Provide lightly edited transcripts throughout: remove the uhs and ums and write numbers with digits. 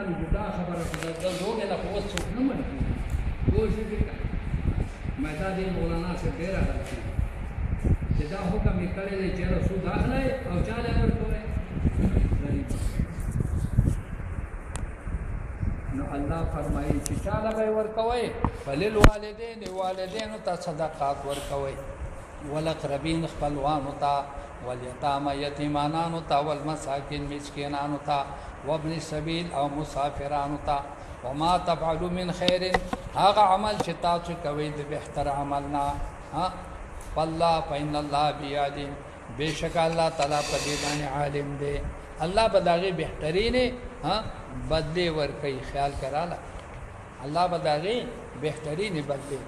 لاړو جدا خبره د لوګې له اوس څوک نه مني کوشش وکړه مېدا دې مولانا سے ډېر راځي چې دا حکم یې کړی دی چې رسول اخلي او چاله ورکوي نو الله فرمایي چې چاله به ورکوي فلل والدین ته صدقات ورکوي ولقربین خپلوانو ته والیتام یتیمانانو ته والمساکین مسکینانو ته وابن السبیل او مسافرانو ته وما تفعلوا من خیر هغه عمل چې تاسو کوي د بهتر عملنا والله فإن الله بیادین بیشک الله تعالی په دې باندې عالم دی الله بداغي بهترین بدلی ور کوي خیال کراله الله بداغي بهترین بدلی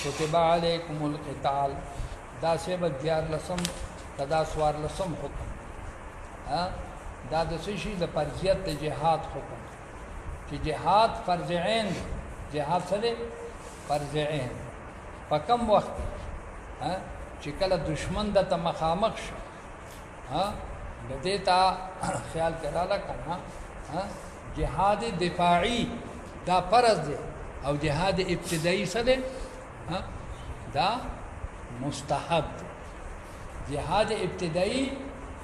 کتب علیکم القتال دا سبب دیار لسم تدا سوار لسم حکم دا د شي د فرضیت د جهاد حکم چې جهاد فرض عین جهاد سره فرض عین په کم وخت چې کله دشمن د مخامخ شو د دې تا خیال کراله کنه جهاد دفاعي دا فرض دی او جهاد ابتدایي سره دا مستحب دی جهاد ابتدایي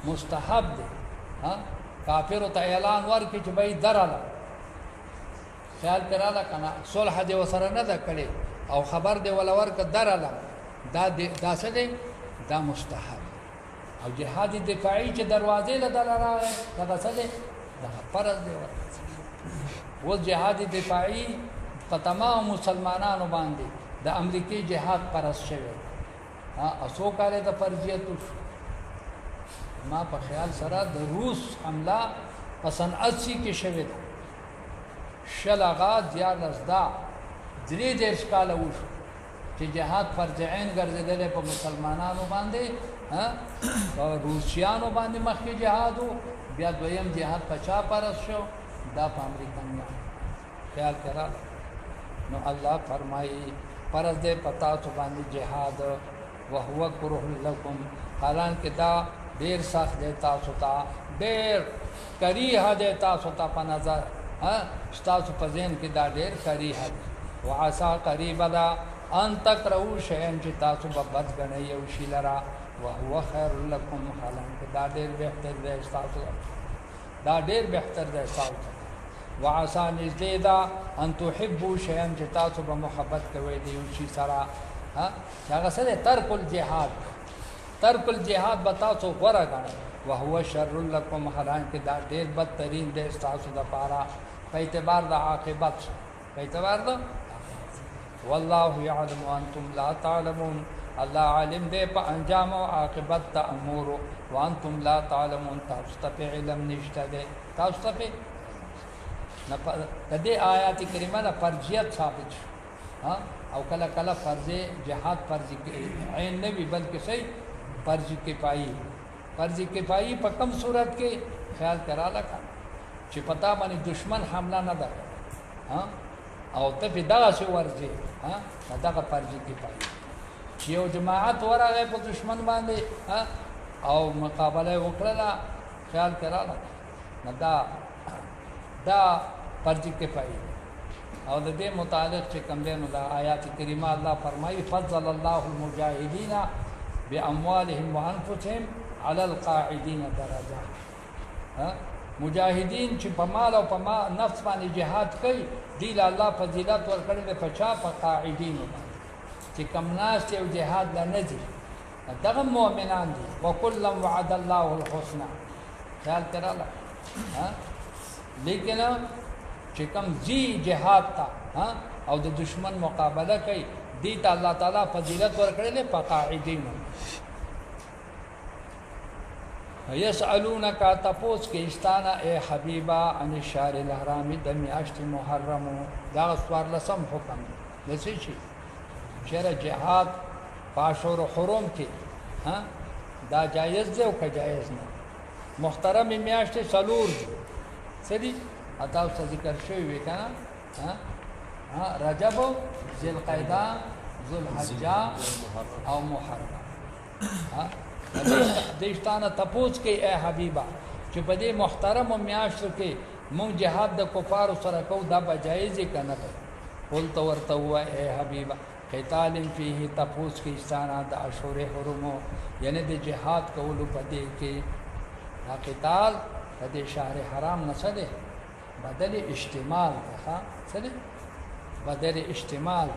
مستحب دی کافر ته اعلان ورکړي چې به دراله خیال کراله کنه صلح دی وسره نه ده کړي او خبر دی ولا ورک دراله دا څه دی دا مستحب او جهاد دفاعي چې دروازې له دلاره دا څه دی دا فرض دی و جهاد دفاعي په تمام مسلمانانو باندې د امریکای جهاد پرس شوی اسو کاله د فرضیت ما په خیال سره د روس حمله په سن 80 کې شوی ده شلغا دیار لزدا درې دیرش کاله وشو چې جهاد فرض عین ګرځیدل په مسلمانانو باندې او روسیانو باندې مخکې جهاد بیا دویم جهاد په چا پرس شو دا په امریکایانو خیال کړه نو الله فرمایي فرض دې پتا تو باندې جهاد وهو كره لكم حالانکه دا ډیر سخت دی تاسو ته ډیر کریه دی تاسو ته په نظر تاسو په ذهن کې دا ډیر کریه دی وعسى قريبا دا ان تکرهوا شيئا چې تاسو په بد غنئ او شی لرا وهو خير لكم حالانکه دا ډیر بهتر دی تاسو دا ډیر بهتر دی تاسو وعسى نزدې دا ان تحبوا شيئا چې تاسو په محبت کوئ دی او شی سره هغه سره ترک الجهاد بتا تو غره غنه وهو شر لكم حالانکه دا ډیر بدترین دی تاسو د پاره په اعتبار د عاقبت په اعتبار د والله يعلم وانتم لا تعلمون الله عالم دې په انجام او عاقبت ته امور وانتم لا تعلمون تاسو ته علم نشته دي تاسو ته نه د دې آیات کریمه د فرضیت ثابت او کله کله فرض جهاد فرض عین نه وي بلکې صحیح فرض کفایي په کم صورت کې خیال کراله چې پتا باندې دشمن حمله نه ده او ته په دغه شو ورځي دغه فرض کفایي چې یو جماعت ورغه په دشمن باندې او مقابله وکړه خیال کراله دا فرض کفایي او د دې متعلق چې کوم دینو دا آیات کریمه الله فرمایي فضل الله المجاهدین باموالهم وانفسهم على القاعدين درجات مجاهدین چې په مال او په نفس باندې جهاد کوي دی له الله فضیلت ورکړي د پچا په قاعدین چې کم ناس یو جهاد نه دي دغه مؤمنان دي وکلا وعد الله الحسنى خیال کړه لیکن چې کم زی جهاد تا او د دشمن مقابله کوي دي ته الله تعالی فضیلت ورکړي په قاعدین يسألونك تپوس کې استانا اے حبیبا ان الشهر الحرام د میاشت محرم دا سوار لسم حکم د څه شي چیرې جهاد پاشور حرم کې دا جایز دی او که جایز نه محترم میاشت سلور سدي اته څه ذکر شوی وی کنه رجب ذوالقعده ذوالحجه او محرم دیشتانه تپوس کې اے حبیبا چې په دې محترم میاشتو کې مونږ جهاد د کفارو سره کوو دا به جایز که نه دی قلت ورته ووایه ای حبیبه قتال فيه تپوس کې استانه د اشهر حرمو یعنی د جهاد کولو په دې کې دا قتال د دې شهر حرام نه څه دی بدل اشتمال دی ښه څه دی بدل اشتمال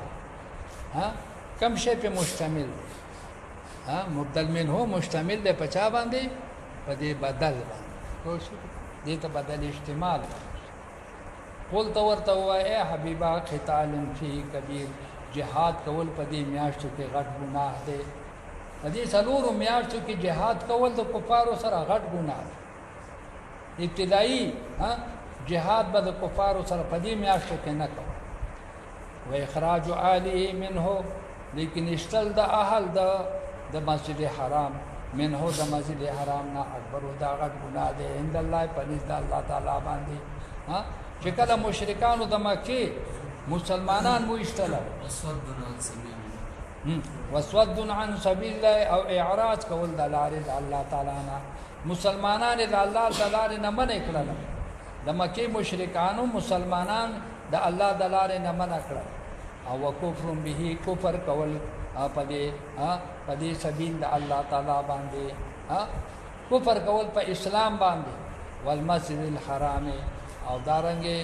ها کم شی په مشتمل ها مبدل منه مشتمل دی په چا باندې په دې بدل باندې دې ته بدل اشتمال قلت ورته وایه حبیبا قتال فی کبیر جهاد کول په دې میاشتو کې غټ ګناه دی په دې څلورو میاشتو کې جهاد کول د کفارو سره غټ ګناه دی ابتدایي جهاد به د کفارو سره په دې میاشتو کې نه کوو و اخراج آله منه لیکن اشتل د اهل د مسجد حرام منه د مسجد حرام نه اکبر دا غټ ګناه دی عند الله پنځ د الله تعالی باندې چې کله مشرکانو د مکه مسلمانان مو اشتل وصد عن سبیل الله او اعراض کول د لارې د الله تعالی نه مسلمانان د الله تعالی نه منع کړل د مکه مشرکانو مسلمانان د الله د لارې نه منع کړل او کفر به کفر کول په دې سبیل د الله تعالی باندې کفر کول په اسلام باندې والمسجد الحرام او دارنګه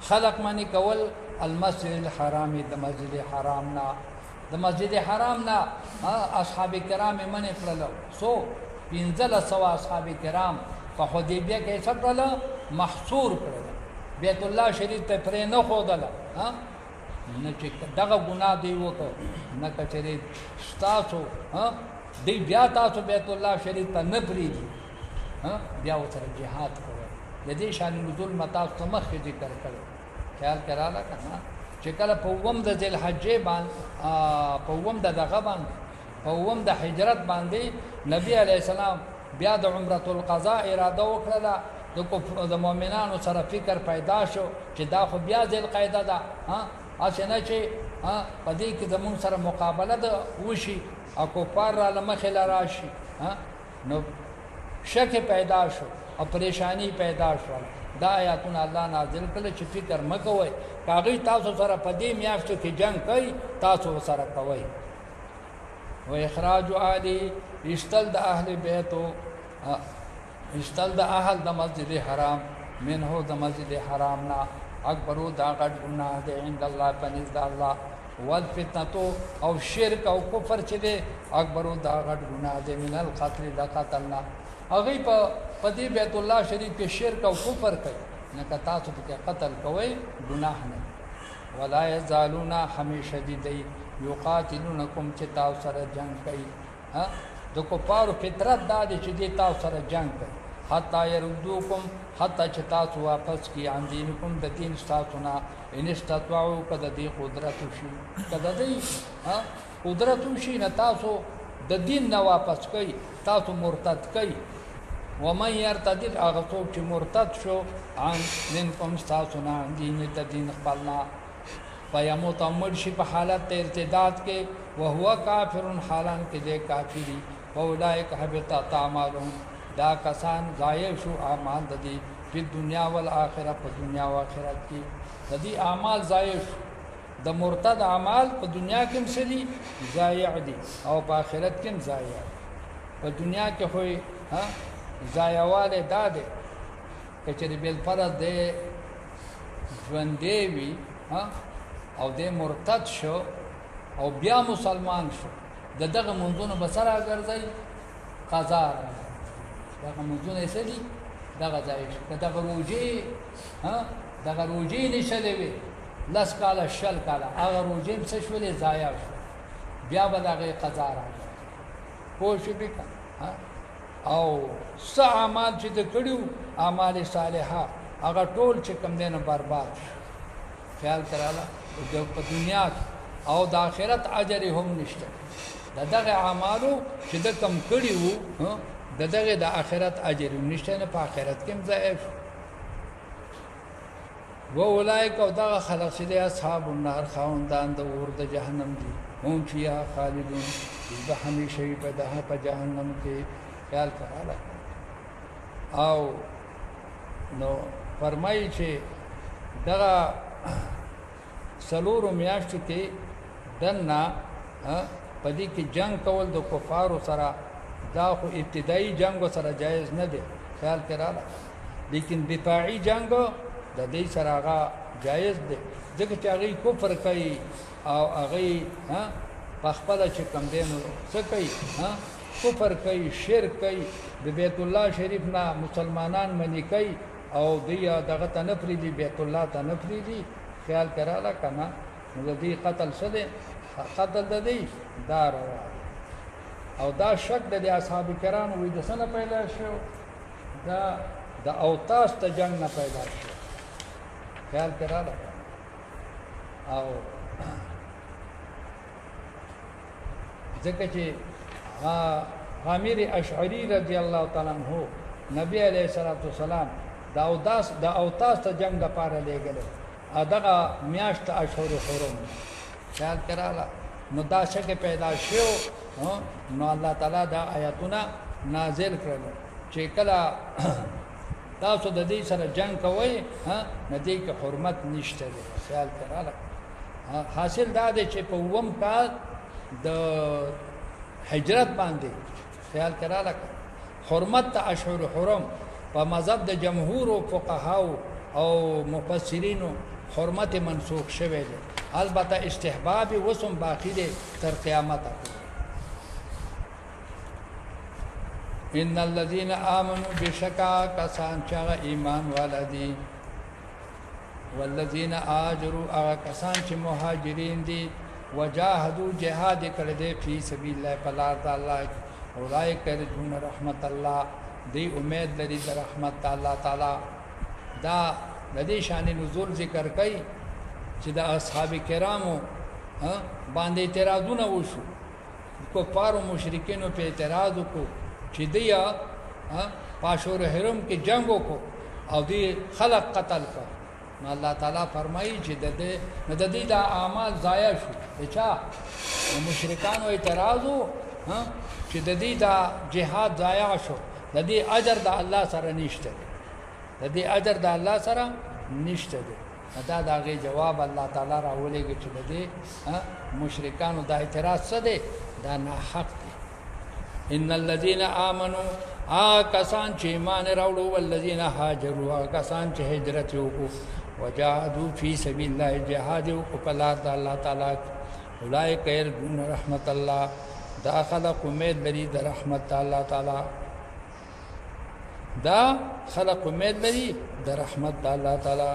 خلق منی کول المسجد الحرام د مسجد حرام نه د مسجد حرام نه اصحاب کرام منی کړل سو 1500 اصحاب کرام په حدیبیه کې څه کړل محصور کړل بیت الله شریف ته پرې نه خودل نه چې دغه ګناه دی وکړ نه کچري تاسو دی بیا تاسو بیت الله شریف ته نه پریږي بیا وسره جهاد کوي د دې شان نزول متاف مخ ذکر کړو خیال کراله کنه چې کله په ووم د ذل حجې باندې په ووم د دغه باندې په ووم د هجرت باندې نبی علی السلام بیا د عمره القضاء اراده وکړه د مؤمنانو سره فکر پیدا شو چې دا خو بیا ذل قاعده ده اسنه چې په دې کې زمون سره مقابله ده وشي او کفار را لمخه راشي نو شک پیدا شو او پریشانی پیدا شو دا آیاتونه الله نازل کړل چې فکر مکوئ کاغی تاسو سره په دې میاشتو کې جنگ کوي تاسو سره کوي و اخراج آلی اشتل د اهل بیتو اشتل د اهل د مسجد حرام منه د مسجد حرام نا اکبرو دا غټ ګناه دی عند الله پنځ د الله والفتنه او شرک او کفر چې دی اکبرو دا غټ ګناه دی من القتل د قتلنا هغه په دې بیت الله شریف کې شرک او کفر کوي نه که تاسو په قتل کوي ګناه نه ولا یزالون همیشه دي یقاتلونکم چې تاسو سره جنگ کوي د کفارو فطرت دا دی چې دې تاسو سره جنگ کوي حتی يردوکم حتی چې تاسو واپس کی عن دینکم د دین تاسو نه ان استطاعوا کده دې قدرت شي کده دې قدرت شي نه تاسو د دین نه واپس کوي تاسو مرتد کوي ومن يرتد هغه څوک چې مرتد شو عن دینکم تاسو نه دین ته دین خپلنا فیموت امر شي په حالت ارتداد کې وهو کافر حالان کې دې کافری اولئک حبطت اعمالهم دا کسان ضایع شو اعمال د دې په دنیا او آخرت په دنیا او آخرت کې د دې اعمال ضایع شو د مرتد اعمال په دنیا کې مسلي ضایع دي او په آخرت کې ضایع په دنیا کې خو ضایعواله داده کچې بل فرض دې ژوندې وي او دې مرتد شو او بیا مسلمان شو دغه منځونه بسره ګرځي قضا دغه منځونه یې سړي دغه ځای دغه روجي نشلې وي لاس کاله شل کاله هغه روجي څه شولې ضایع شو بیا به دغه قضا راځي پوه شو به او څه اعمال چې د کړیو اعمال صالحه هغه ټول چې کم دینه برباد خیال کراله په دنیا او د آخرت اجر هم نشته دغه اعمالو چې د کم کړیو دغه د آخرت اجر نشته نه په آخرت کې ضعیف و اولئک او دغه خلق چې اصحاب النار خاوندان د اور د جهنم دي هم فيها خالدون به همیشه په جهنم کې خیال کراله او نو فرمایي چې دغه څلورو میاشتو کې دننه په دې کې جنگ کول د کفارو سره دا خو ابتدایي جنگ سره جایز نه دی خیال کې راغله لیکن دفاعي جنگ د دې سره هغه جایز دی ځکه چې هغه کفر کوي او هغه په خپل چې کم دینو څه کوي کفر کوي شرک کوي د بیت الله شریف نه مسلمانان منی کوي او دی دغه ته نه پریدي بیت الله ته نه پریدي خیال کراله کنه نو دې قتل څه دی قتل د دې دار او دا شک د اصحاب کرام وې د سنه پیدا شو دا د اوتاس ته جنگ نه پیدا شو خیال کراله او ځکه چې عامر اشعری رضی الله تعالی عنہ نبی علیہ الصلوۃ والسلام دا اوتاس ته جنگ لپاره لګل دغه میاشت اشهر حرم خیال کراله نو دا شک پیدا شو نو الله تعالی دا آیاتونه نازل کړل چې کله تاسو د دې سره جنگ کوئ ندی کې حرمت نشته دی خیال کراله حاصل دا دی چې په ووم کال د هجرت باندې خیال کراله حرمت اشهر حرم په مذهب د جمهور او فقهاو او مفسرینو حرمت منسوخ شوه دی البته استحباب وسم باقی دی تر قیامت ان الذين امنوا بشکا کسان چې ایمان ولدي والذین آجروا کسان چې مهاجرین دي وجاهدوا جهاد کړي دي فی سبیل الله فلا تعالی اولئک یرجون رحمت الله دی امید لري د رحمت الله تعالی دا د دې شان نزول ذکر کوي چې د اصحاب کرامو باندې اعتراضونه وشو کفارو مشرکینو په اعتراض وکړو چې دیا پاشور حرم کې جنگ وکړو او دی خلق قتل کړ نو الله تعالی فرمایي چې د دې د اعمال ضایع شو چا مشرکانو اعتراض چې د دې د جهاد ضایع شو د دې اجر د الله سره نشته د دې اجر د الله سره نشته دا دغه جواب الله تعالی راولېږي چې د دې مشرکانو د اعتراض څه دی دا نه حق دی ان الذين امنوا کسان چې ایمان راوړو والذین هاجروا کسان چې هجرت وکړو وجاهدوا فی سبیل الله جهاد وکړو په لار د الله تعالی اولئک یرجون رحمت الله دا خلق امید لري د رحمت الله تعالی دا خلق امید لري د رحمت الله تعالی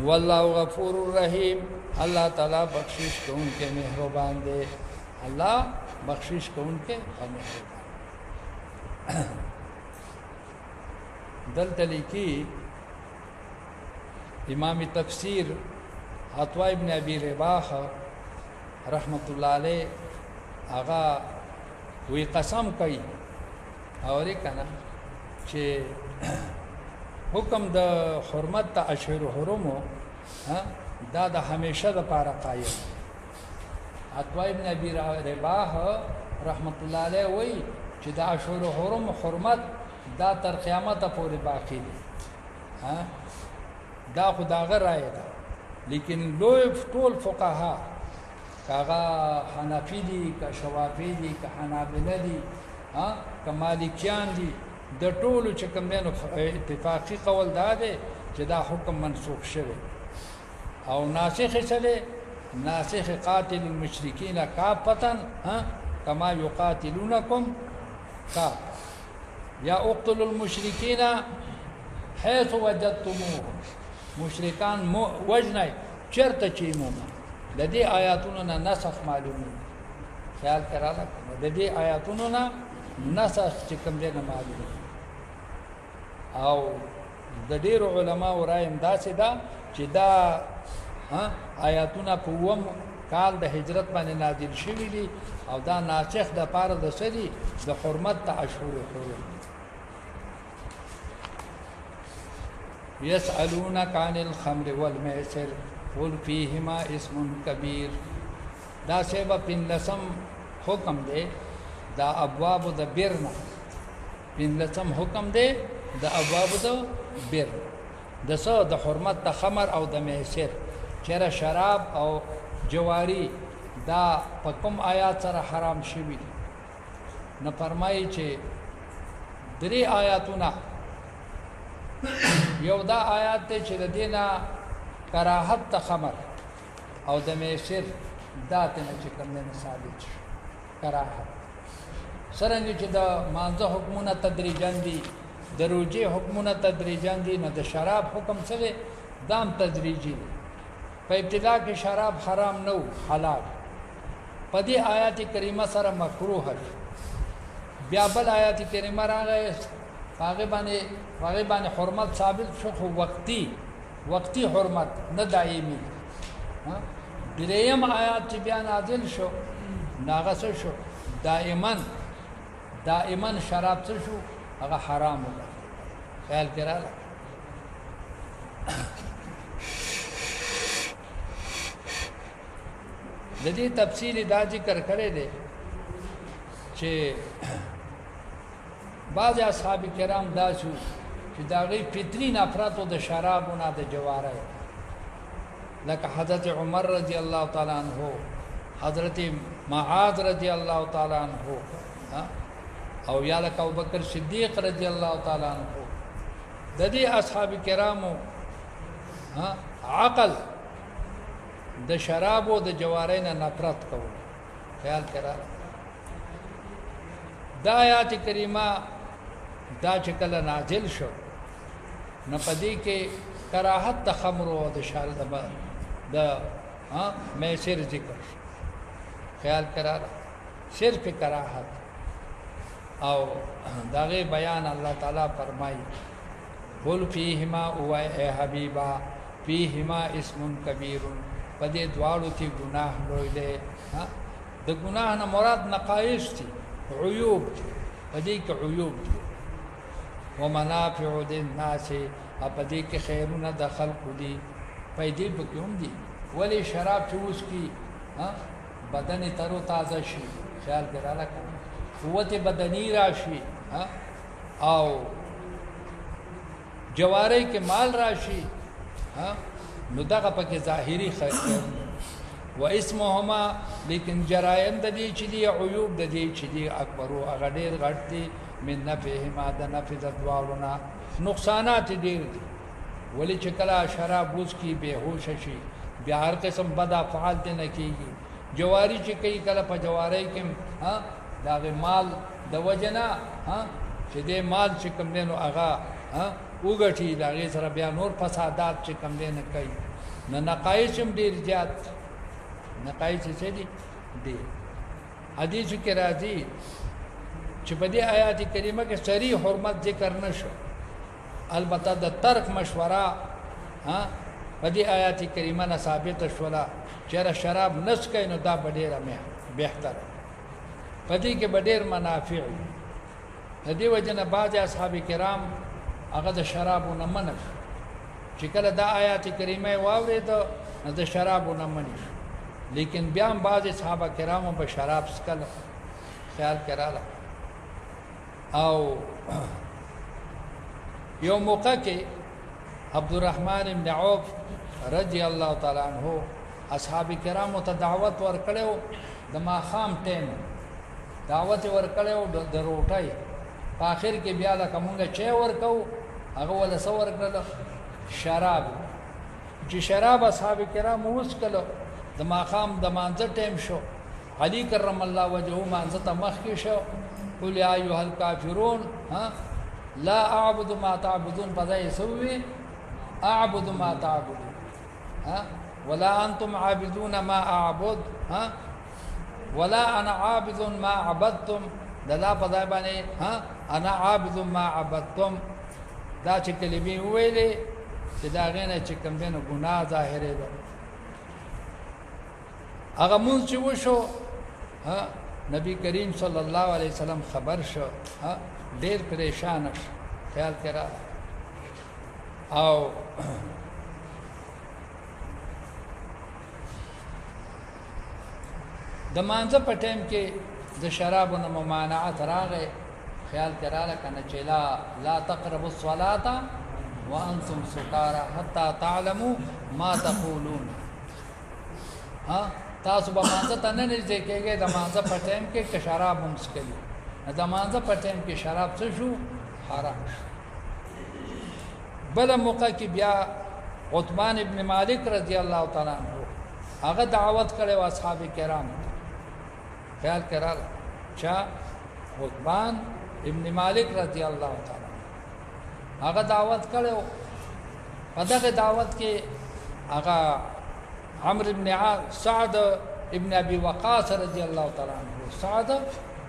والله غفور رحیم الله تعالی بخشش کوونکی مهربان دی الله بخشش کوونکی مهربان دلته لیکي امام تفسیر عطا ابن ابي رباح رحمت الله علیه هغه وی قسم کوي اورې کنه چې حکم د حرمت ته اشهر حرمو دا د همیشه د پاره قائم عطا ابن ابي رباح رحمت الله علیه وی چې د اشهر حرم حرمت دا تر قیامت پورې باقی دي دا خداغه رائے ده لیکن لوی ټول فقها کاغه حنفی دي کا شوافی دي کا حنابلہ دي کا مالکیان دي د ټولو چې کوم دینو اتفاقی قول دا ده چې دا حکم منسوخ شوی او ناسخ شله ناسخ قاتل المشرکین کافتا کما یقاتلونکم کا یا اقتلوا المشرکین حيث وجدتموهم مشرکان وجنای چرته چی مومه د دې آیاتونو نه نسخ معلومه خیال کراله د دې آیاتونو نه نسخ چې کوم دې نه معلومه او د ډیرو علماو رایم داسې ده چې دا آیاتونه په وم کال د هجرت باندې نازل شوي دي او دا ناسخ د پاره د سړي د حرمت ته اشهر حرم يسألونك عن الخمر والميسر قل فيهما اسم كبير دا سبب لسم حکم دے دا ابواب د بیرنا پنځلسم حکم دی د ابواب د بر د څه د حرمت د خمر او د میسر چېرې شراب او جواری دا په کوم آیات سره حرام شوي دي نه فرمایي چې درې آیاتونه یو دا آیات دی چې د دې نه کراهت د خمر او د میسر دا ته نه چې کوم نه ثابت شي کراهت څرنګه چې د مانځه حکمونه تدریجاً دي د روجې حکمونه تدریجاً دي نه د شراب حکم سره دام تدریجي دی په ابتدا کې شراب حرام نه حلال په دې آیات کریمه سره مکروه شي بیا بل آیات کریمه راغی هغه باندې حرمت ثابت شو خو وقتی حرمت نه دایمي دریم آیات چې بیا نازل شو ناغه شو دائما شراب څه شو هغه حرام و خیال کړه د دې تفصیل دا ذکر کړی دی چې بعض اصحاب کرام دا شو چې دا غي فطری نفرت او د شرابونو د جواره لکه حضرت عمر رضی الله تعالی عنہ حضرت معاذ رضی الله تعالی عنہ او یا لکه ابوبکر صدیق رضی الله تعالی عنہ د دې اصحاب کرامو عقل د شراب او د جوارین نفرت کوي خیال کړه دا آیات کریمه دا چې کله نازل شو نه پدې کې کراهت د خمر او د شراب د میسر ذکر خیال کړه صرف کراهت او داغه بیان الله تعالی فرمایي قل فیهما او اے حبیبا فیهما اسم کبیر پدې دواړو کې ګناه لوی دی د ګناه نه مراد نقایص دي عیوب پدې کې عیوب دي ومنافع للناس پدې کې خیرونه د خلق دي پیدې پکې هم دي ولی شراب چوس کی بدن ترو تازه شي خیال کړه قوت بدنی راشي او جواری کې مال راشي نو دغه پکې ظاهري خیر و اسمهما لیکن جرایم د دې چې دی عیوب د دې چې دی اکبر او هغه ډېر غټ دي من نفعهما د نفع د دوالونه نقصانات ډېر دي ولی چې کله شراب وڅ کی بهوش شي بیا هر قسم بد افعال ته نه کیږي جواری چې کوي کله په جواری کې داغه مال د وجنا چې دې مال چې کوم دینو هغه وګټي داغه سره بیا نور فسادات چې کوم دین کوي نه نقایص هم ډیر زیات نقایص څه دي حدیث کې راځي چې په دې آیات کریمه کې صریح حرمت ذکر نشو البته د ترک مشوره په دې آیات کریمه نه ثابت شولا چې شراب نس کوي نو دا ډیره بهتر پدې کې ډېر منافع د دې وجنه بعض اصحاب کرام هغه د شرابونو منع چې کله دا آیات کریمه واورید نو د شرابونو منع لیکن بیا هم بعض اصحاب کرامو په شراب سکل خیال کړه او یو موقع کې عبدالرحمن بن عوف رضی الله تعالی عنہ اصحاب کرامو ته دعوت ورکړو د ماخام ټیم دعوت ورکړو د روټای په اخر کې بیا د کومه چې ورکو هغه ول سور کړل شراب چې شراب اصحاب کرام وسکلو د ماقام د مانځ ټیم شو علي کرم الله وجهه مانځ ته مخ کې شو قل یا ایها الکافرون لا اعبد ما تعبدون فذا يسوي اعبد ما تعبدون ولا انتم عابدون ما اعبد ولا انا عابد ما عبدتم دا پدای باندې انا عابد ما عبدتم دا چې کلمې ویلې چې دا غنه چې کوم دینه ګناه ظاهره ده هغه مونږ چې وشو نبی کریم صلی الله علیه وسلم خبر شو ډېر پریشان شو خیال کړه او د مانځه په ټیم کې د شرابونو ممانعت راغې خیال کراله کنه چې لا تقربوا الصلاة وانتم سکارى حتى تعلموا ما تقولون. ها تاسو به مانځه ته نه نږدې کېږئ د مانځه په ټایم کې که شراب هم څښلي د مانځه په ټایم کې شراب څه شو حرام شو. بله موقع کې بیا عثمان ابن مالک رضی الله تعالی عنہ هغه دعوت کړی و اصحاب کرام خیال کراله چا عثمان ابن مالک رضی الله تعالی هغه دعوت کړو. په دغه دعوت کې هغه عمرو ابن سعد ابن ابي وقاص رضی الله تعالی عنہ سعد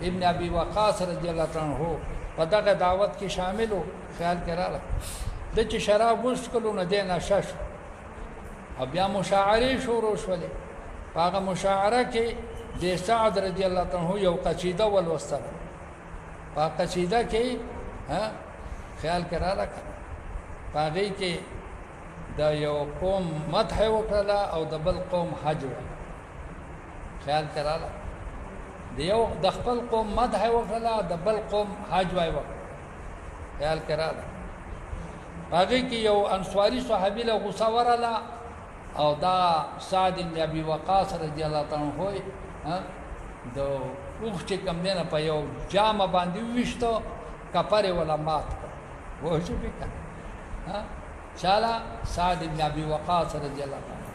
ابن ابي وقاص رضی الله تعالی عنہ په دغه دعوت کې شامل وو. خیال کراله د چې شراب وڅکلو نه دی نشه شو او بیا مشاعرې شروع شولې. په هغه مشاعره کې د سعد رضی الله تعالی عنہ یو قصیده ولوستله. په قصیده کې خیال کراله په هغې کې د یو قوم مدح وکړله او د بل قوم حج وکړه. خیال کراله د خپل قوم مدح وکړله د بل قوم حج وکړه. خیال کراله په هغې کې یو انصاري صحابي له غوسه ورله او دا سعد بن ابي وقاص رضی الله تعالی عنہ د اوښ چې کوم دی نه په یو جامه باندې وویشته کپر یې ولا مات کړ. پوه شوې که چاله سعد بن ابي وقاص رضی الله عنه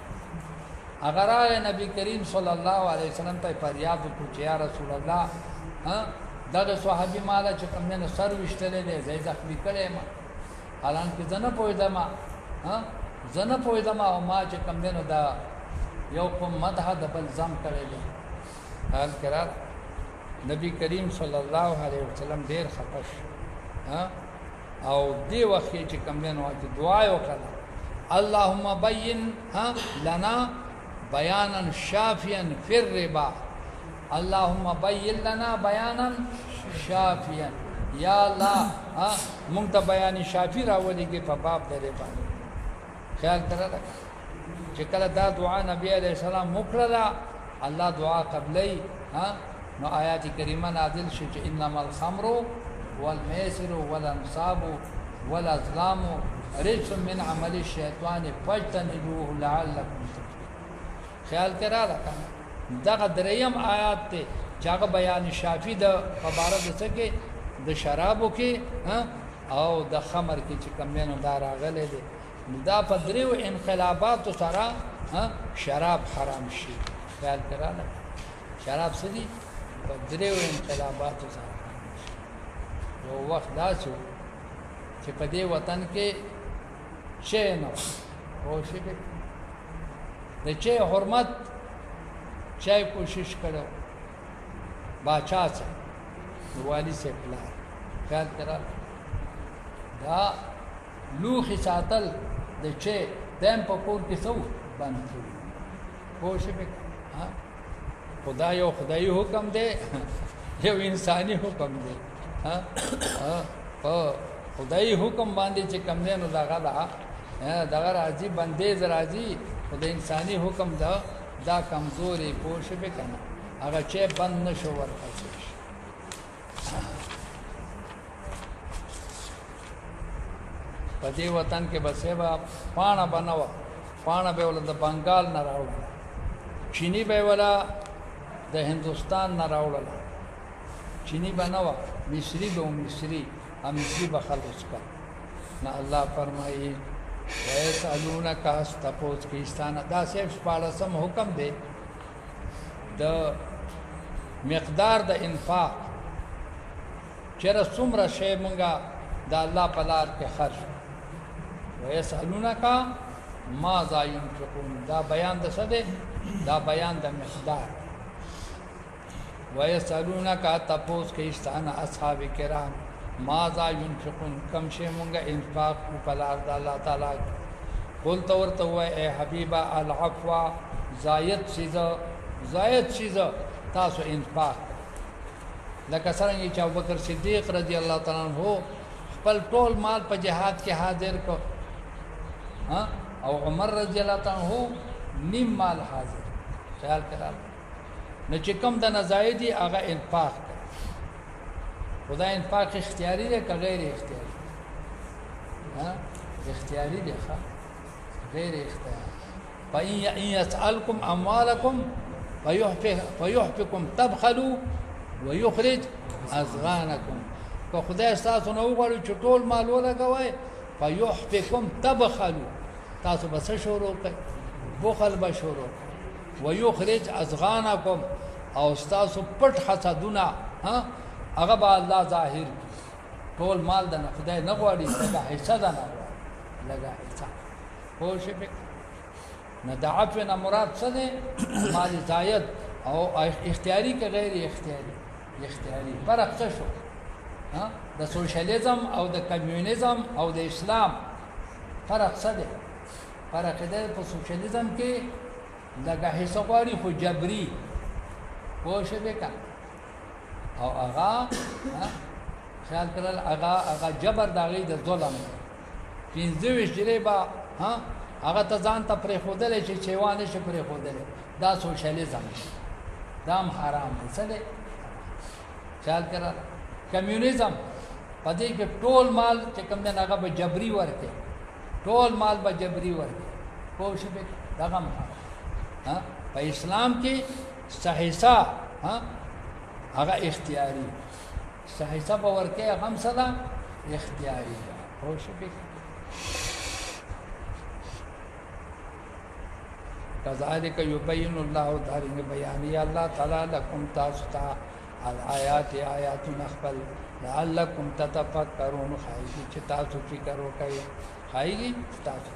هغه راغی نبی کریم صلی الله علیه وسلم ته فریاد وکړو چې یا رسول الله دغه صحابي ماله چې کوم دی نه سر ویشتلی دی زه یې زخمي کړی یم حالانکې زه نه پوهېدم زه نه پوهېدم او ما چې کوم دی نو د یو قوم مدح د بل ذم کړی دی. حال کرار نبی کریم صلی الله علیه وسلم ډېر خفه شو او دې وخت کې چې کوم دی نو دعا یې وکړه اللهم بین لنا بیانا شافیا فی الربا. اللهم بین لنا بیانا شافیا یا الله مونږ ته بیان شافی راولېږي په باب د ربا. خیال کړه چې کله دا دعا نبی علیہ السلام وکړه الله دعا قبلې نو آیات کریمه نازل شو چې انما الخمر والمیسر والانصاب والازلام رجس من عمل الشیطان فاجتنبوه لعلکم تفلحون. خیال کړه دغه دریم آیات ته چې هغه بیان شافی د مبارک څه کې د شرابو کې او د خمر کې چې کوم نو دا راغلی دی دا په دریو انقلاباتو سره شراب حرام شي. خیال کراله شراب څه دي په دریو انقلاباتو سره حرام شي. یو وخت داسې و چې په دې وطن کې شی نه و شي د چای حرمت چای کوشش کړو باچا څه والی سے پلار. خیال کرا دا لوخي ساتل د چې دیم په کور کې سو باندې پوه شئ خدای حکم دی یو انساني حکم دی خدای حکم باندې چې کوم دی نو دغه راځي بندیز راځي خدای انساني حکم دا کمزوري پوه شئ کنه هغه چې بند نشو ورکړي. په دې وطن کې بسې به پاڼه بنوه پاڼه به ول د بنگال نه راوړله چینی به ولا د هندوستان نه راوړله چینی بنوه مصری به مصری مصری به خلص کا نه الله فرمایي ويسالونك استپوس کیستانه دا صرف شپاړسم حکم دی د مقدار د انفاق چیرې څومره شی مونږه د الله په لار کې خرج ويسالونك ماذا ينفقون دا بیان د څه دی دا بیان د مقدار ويسالونك تپوس کیستانه اصحاب کرام ماذا ينفقون کم شی مونږه انفاق په لار د الله تعالی قل تورته وای اے حبیبا العفو زائد چیز تاسو انفاق لکه څنګه چې ابوبکر صدیق رضی الله تعالی عنہ خپل ټول مال په جهاد کې حاضر کو او عمر رضی الله تعالی عنہ نیم مال حاضر. خیال کړه نو چې کوم د نزایدي هغه انفاق خدا انفاق اختیاری دی که غیر اختیاری؟ اختیاری دی ښه غیر اختیاری. فإن يسألكم أموالكم فيحفكم تبخلوا ويخرج أضغانكم. که خدای ستاسو نه وغواړي چې ټول مال ولګوئ فيحفكم تبخلوا، تاسو به څه شروع کوئ؟ بخل به شروع کوئ. ويخرج أضغانكم، او ستاسو پټ حسدونه هغه به الله ظاهر کړي. ټول مال د خدای نه غواړي، لږه حصه ده نه غواړي، لږه حصه. پوه شئ نه د عفو نه مراد څه دی؟ مال زاید او اختیاري که غیر اختیاري؟ اختیاري. فرق څه شو؟ د سوشلیزم او د کمیونیزم او د اسلام فرق څه دی؟ فرق دی په سوشلیزم کې لږه حصه غواړي خو جبري. پوه شوې که او هغه خیال کړل هغه جبر د هغې د ظلم دی. 25 جرې به هغه ته ځان ته پرېښودلی چې چیوان شي پرېښودلی، دا سوشلیزم دی، دا هم حرام دی. څه دی؟ خیال کړل. کمیونیزم په دې کې ټول مال چې کوم دی هغه به جبري ورکړي، ټول مال به جبري ورکړي. پوه شوې دغه هم حرام. په اسلام کې صحیحه هغه اختیاري، صحیحه به ورکړي هغه هم څه ده؟ اختیاري ده. پوه شوې كذلك يبين الله دارنګ بیانې الله تعالی لكم تاسو ته الآیات آیاتنا خپل لعلکم تتفکرون، خایږي چې تاسو فکر وکړئ، خایږي تاسو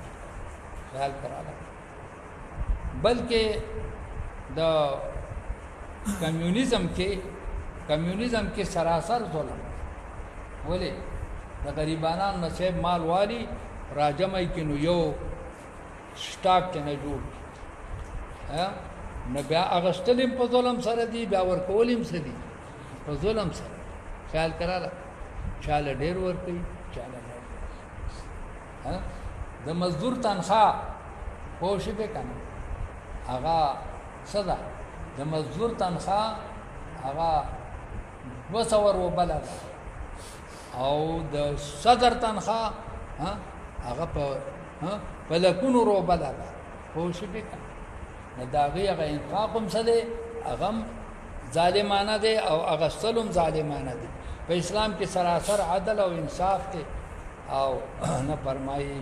خیال کړئ. بلکې د کمیونیزم کې سراسر ظلم. ولې د غریبانو نصیب مال والی راجمای کې نو یو سٹاک ته نه جوړ نه بیا اغستلم په ظلم سره دی، بیا ورکولم څه دی په ظلم سره. خیال کړه چاله ډیر ورکوي چاله نه. د مزدور تنخواه پوه شوې که نه هغه څه ده؟ د مزدور تنخواه هغه 200 روبله ده او د صدر تنخواه هغه په لکونو روبله ده. پوه شوې که نه د هغې هغه انفاق هم څه دی؟ هغه هم ظالمانه دی او اغستل هم ظالمانه دی. په اسلام کې سراسر عدل او انصاف دی. او نه فرمایي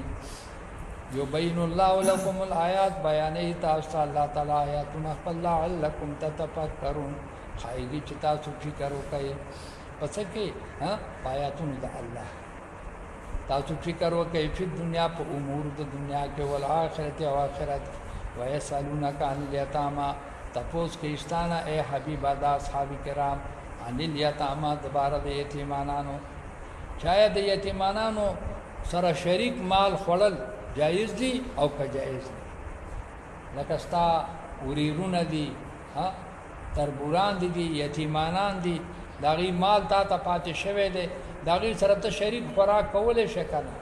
یبین الله لكم الآیات، بیانې تاسو ته الله تعالی آیاتونه خپل لعلکم تتفکرون، خایږي چې تاسو فکر وکړئ. په څه کې؟ په آیاتونو د الله تاسو فکر وکړئ. په دنیا په امور د دنیا کې والآخرت او آخرت. ویسألونک عن الیتامی، تپوس کې استانه اے حبیبه د اصحاب کرام عن الیتامی دباره د یتیمانانو. چایا د یتیمانانو سره شریک مال خوړل جایز دي او که جایز دي؟ لکه ستا وریرونه دي، تربوران دي، یتیمانان دي، د هغې مال تا ته پاتې شوی دی، د هغې سره ته شریک خوراک کولی شې که نه؟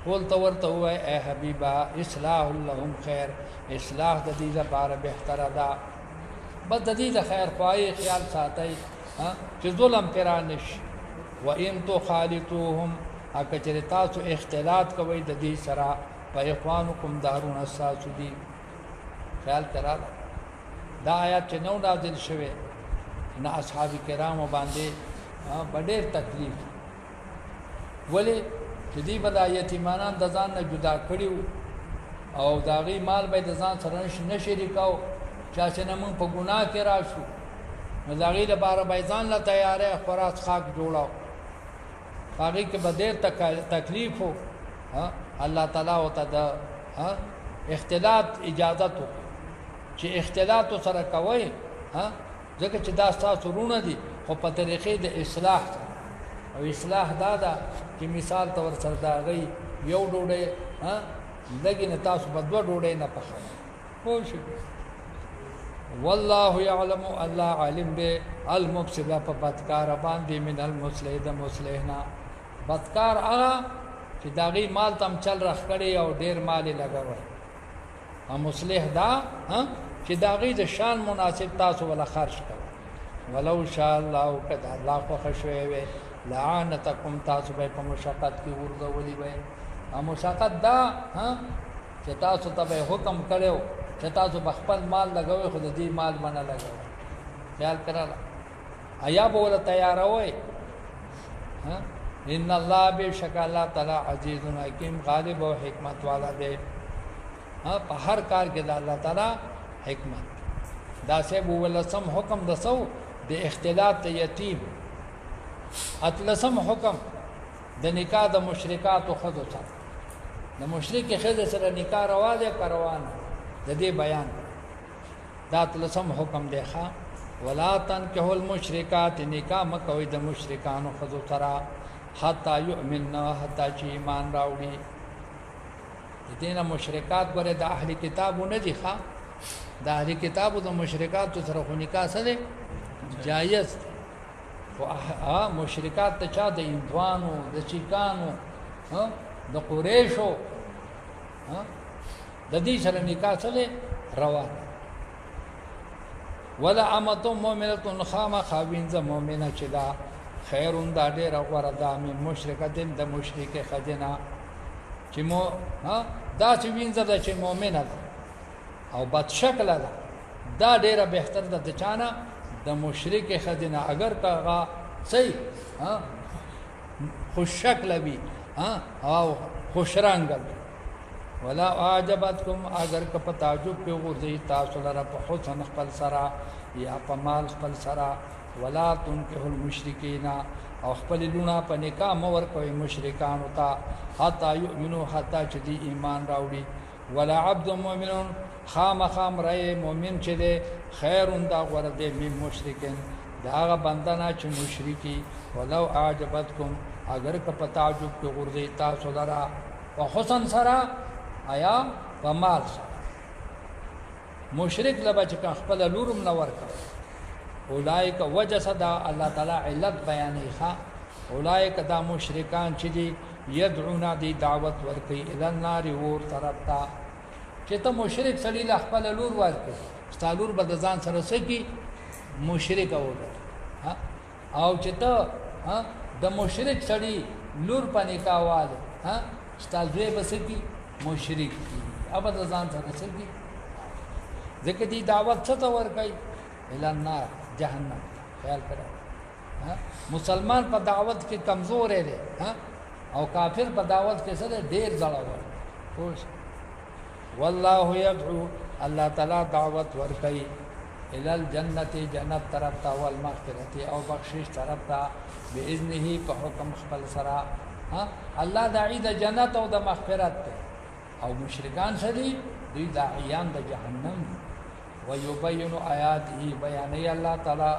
قول ته ورته ووایه ای حبیبه اصلاح لهم خیر، اصلاح د دې لپاره بهتره ده. بس د دې د خیر خواهی خیال ساتئ چې ظلم پرې رانشي. وان تخالطوهم، که چېرې تاسو اختلاط کوئ د دې سره، فاخوانکم دارونه ستاسو دي. خیال کړه دا آیات چې نو نازل شوی نه اصحاب کرامو باندې په ډېر تکلیف. ولې چې دوی به دا یتیمانان د ځان نه جدا کړي وو او د هغې مال به یې د ځان سره نه شریکاو، چا چې نه موږ په ګناه کې راشو نو د هغې لپاره به یې ځان له تیاری خوراک څښاک جوړاو. په هغې کې به ډېر تکلیف و. الله تعالی ورته د اختلاط اجازت وکړي چې اختلاط سره کوئ، ځکه چې دا ستاسو وروڼه دي خو په طریقې د اصلاح سره. او اصلاح دا ده چې مثال ته ورسره د هغې یو ډوډۍ لږې نه تاسو به 2 ډوډۍ نه پخوئ. پوه شئ؟ والله یعلم، الله عالم دی، المفسد په بدکاره باندې من المصلح د مصلح نه. بدکار هغه چې د هغې مال ته هم چل رخ کړی او ډېر مال یې لګوی. او مصلح دا چې د هغې د شان مناسب تاسو وله خرج کوئ. ولو شاء الله، که د الله خوښه شوی وی لعنتکم تاسو به په مشقت کې ورغولي وي او مشقت دا ها چې تاسو ته به حکم کړو چې تاسو خپل مال لګوي خو دې مال باندې لګوي خیال کړه آیا به ول تیار وای ها ان الله بشک الله تعالی عزیز حکیم غالب او حکمت والا دی ها په هر کار کې د الله تعالی حکمت دا سه ولسم حکم دسو د اختلاط یتیم اتلسم حکم د نکاح د مشرکات او خذو سره د مشرک خذ سره نکاح رواله کروان د دې بیان دا اتلسم حکم دی ښا ولا تنكحوا المشركات نکاح مکوئ د مشرکانو خذو سره حتا یؤمننا حتا چې ایمان راوړي دینه مشرکات غره د اهل کتابونه دي ښا د اهل کتابو د مشرکات سره خو نکاح سره جایز او مشرکات ته چا د اندوانو د چیکانو د قریشو د دې سره نکاح سره روا ولا امه مؤمنه خامه خوینځ مؤمنه چې دا خیرون دا ډېر غوړه ده من مشرکتین د مشرکه خدینا چې مو دا چې وینځه ده چې مؤمنه ده او بد شکل ده دا ډېره بهتر ده د چانه د مشرکه خدینا اگر کا صحیح خوش شکل وي او خوش رنگ ولا عجبتکم اگر که په تعجب کې ورځي تاسو لره په حسن خپل سره یا په مال خپل سره ولا تنكحوا المشرکین او خپل لونه په نکاح مور کوي مشرکان وتا حتا یؤمنو حتا چې دی ایمان راوړي ولا عبد مؤمن خام رای مؤمن چې دی خیر دا غره دی من مشرکین دا هغه بندنا چې مشرکی ولو عجبتکم اگر که په تعجب کې ورځي تاسو لره په حسن سره آیا په مال سره مشرک لبا چې خپل لورم نه ورکړي اولائک وجسدا الله تعالی علت بیانې ښا اولائک دا مشرکان چې دي يدعونا دی دعوت ورکي الى النار ور طرف تا چې ته مشرک سړي له خپل لور ورکړي ستالور بد ځان سره سکی مشرک ها او چې ته د مشرک سړي لور پني کاواله ها ستالوي بسکی مشرک ابد ځان سره سکی ځکه دی دعوت څه ته ورکي الى النار جهنم خیال کړه مسلمان په دعوت کې کمزور دی او کافر په دعوت کې سره ډیر ځړاوه خوش والله يدعو الله تعالی دعوت ورکي الى الجنه جنت طرف ته او المغفرت او بخشش طرف ته باذنه په حکم خپل سره الله داعی د جنت او د مغفرت ته او مشرکان سړي دوی داعیان د جهنم ويبين آیاته بیانې الله تعالی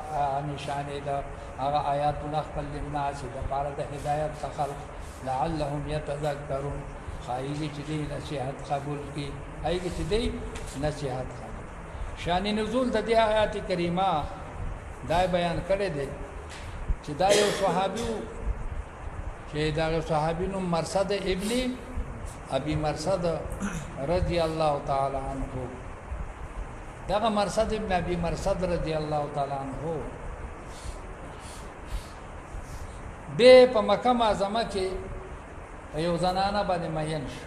نشانه ده هغه آیاتونه خپل لناس د پاره د هدایت څخه لعلهم يتذكرون خایي چې دې نصيحت قبول کی هغه چې دې نصيحت قبول شان نزول د دې آیات کریمه دا بیان کړی دی چې دا یو صحابي چې دا صحابي نو مرصد ابن ابي مرصد رضی الله تعالی عنہ دغه مرصد ابن ابي مرصد رضی الله تعالی عنہ به په مکه معظمه کې یو زنانه باندې مین شو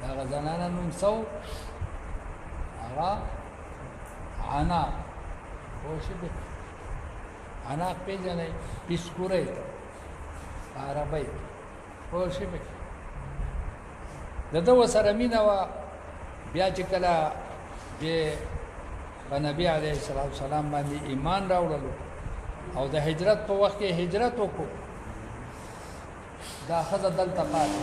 دغه زنانه نوم سو هغه انا خوشبه انا پیژنې پیسکورې عربی خوشبه دغه سره مینا وا بیا چې کله به نبی علیه الصلاۃ والسلام باندې ایمان راوړلو او د هجرت په وخت کې هجرت وکړو دا خزه دلته پاتې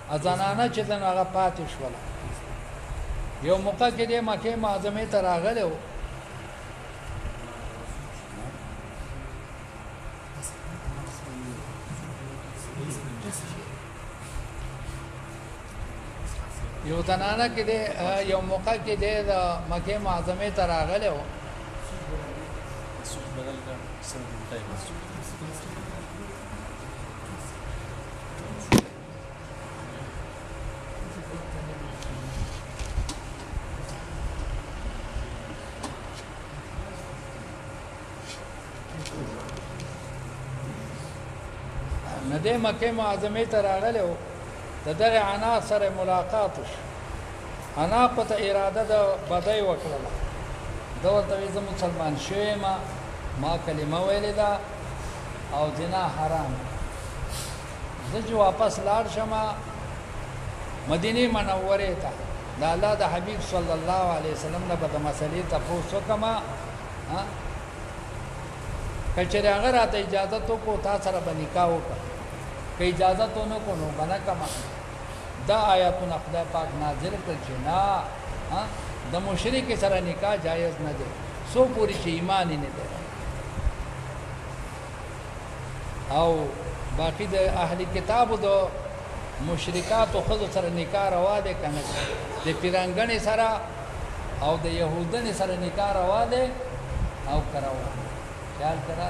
ازانانه چې دغه هغه پاتې شول یو موقع کې د مکه معظمه ته راغلو یو زنانه کې د یو موقع کې د مکه معظمه ته راغله و نه دی مکې معظمې ته راغلی و د دغې عناق سره ملاقات وشو عناق ورته اراده د بدۍ وکړله ده ورته وایي زه مسلمان شوی یم ما کلمه ویلې ده او زنا حرام زه چې واپس لاړ شم مدینې منورې ته د الله د حبیب صلی الله علیه وسلم نه به د مسلې تپوس وکړم که چېرې هغه راته اجازت وکړو تا سره به نکاح وکړم که اجازت ونه کړو نو به نه کړم دا آیاتونه خدای پاک نازل کړل چې نه د مشرک سره نکاح جایز نه دی څو پورې چې ایمان یې نه دی او باقي د اهل کتابو د مشرکاتو ښځو سره نکاح روا دی که نه د پیرانګنې سره او د یهودنې سره نکاح روا دی او که روا دی خیال کرا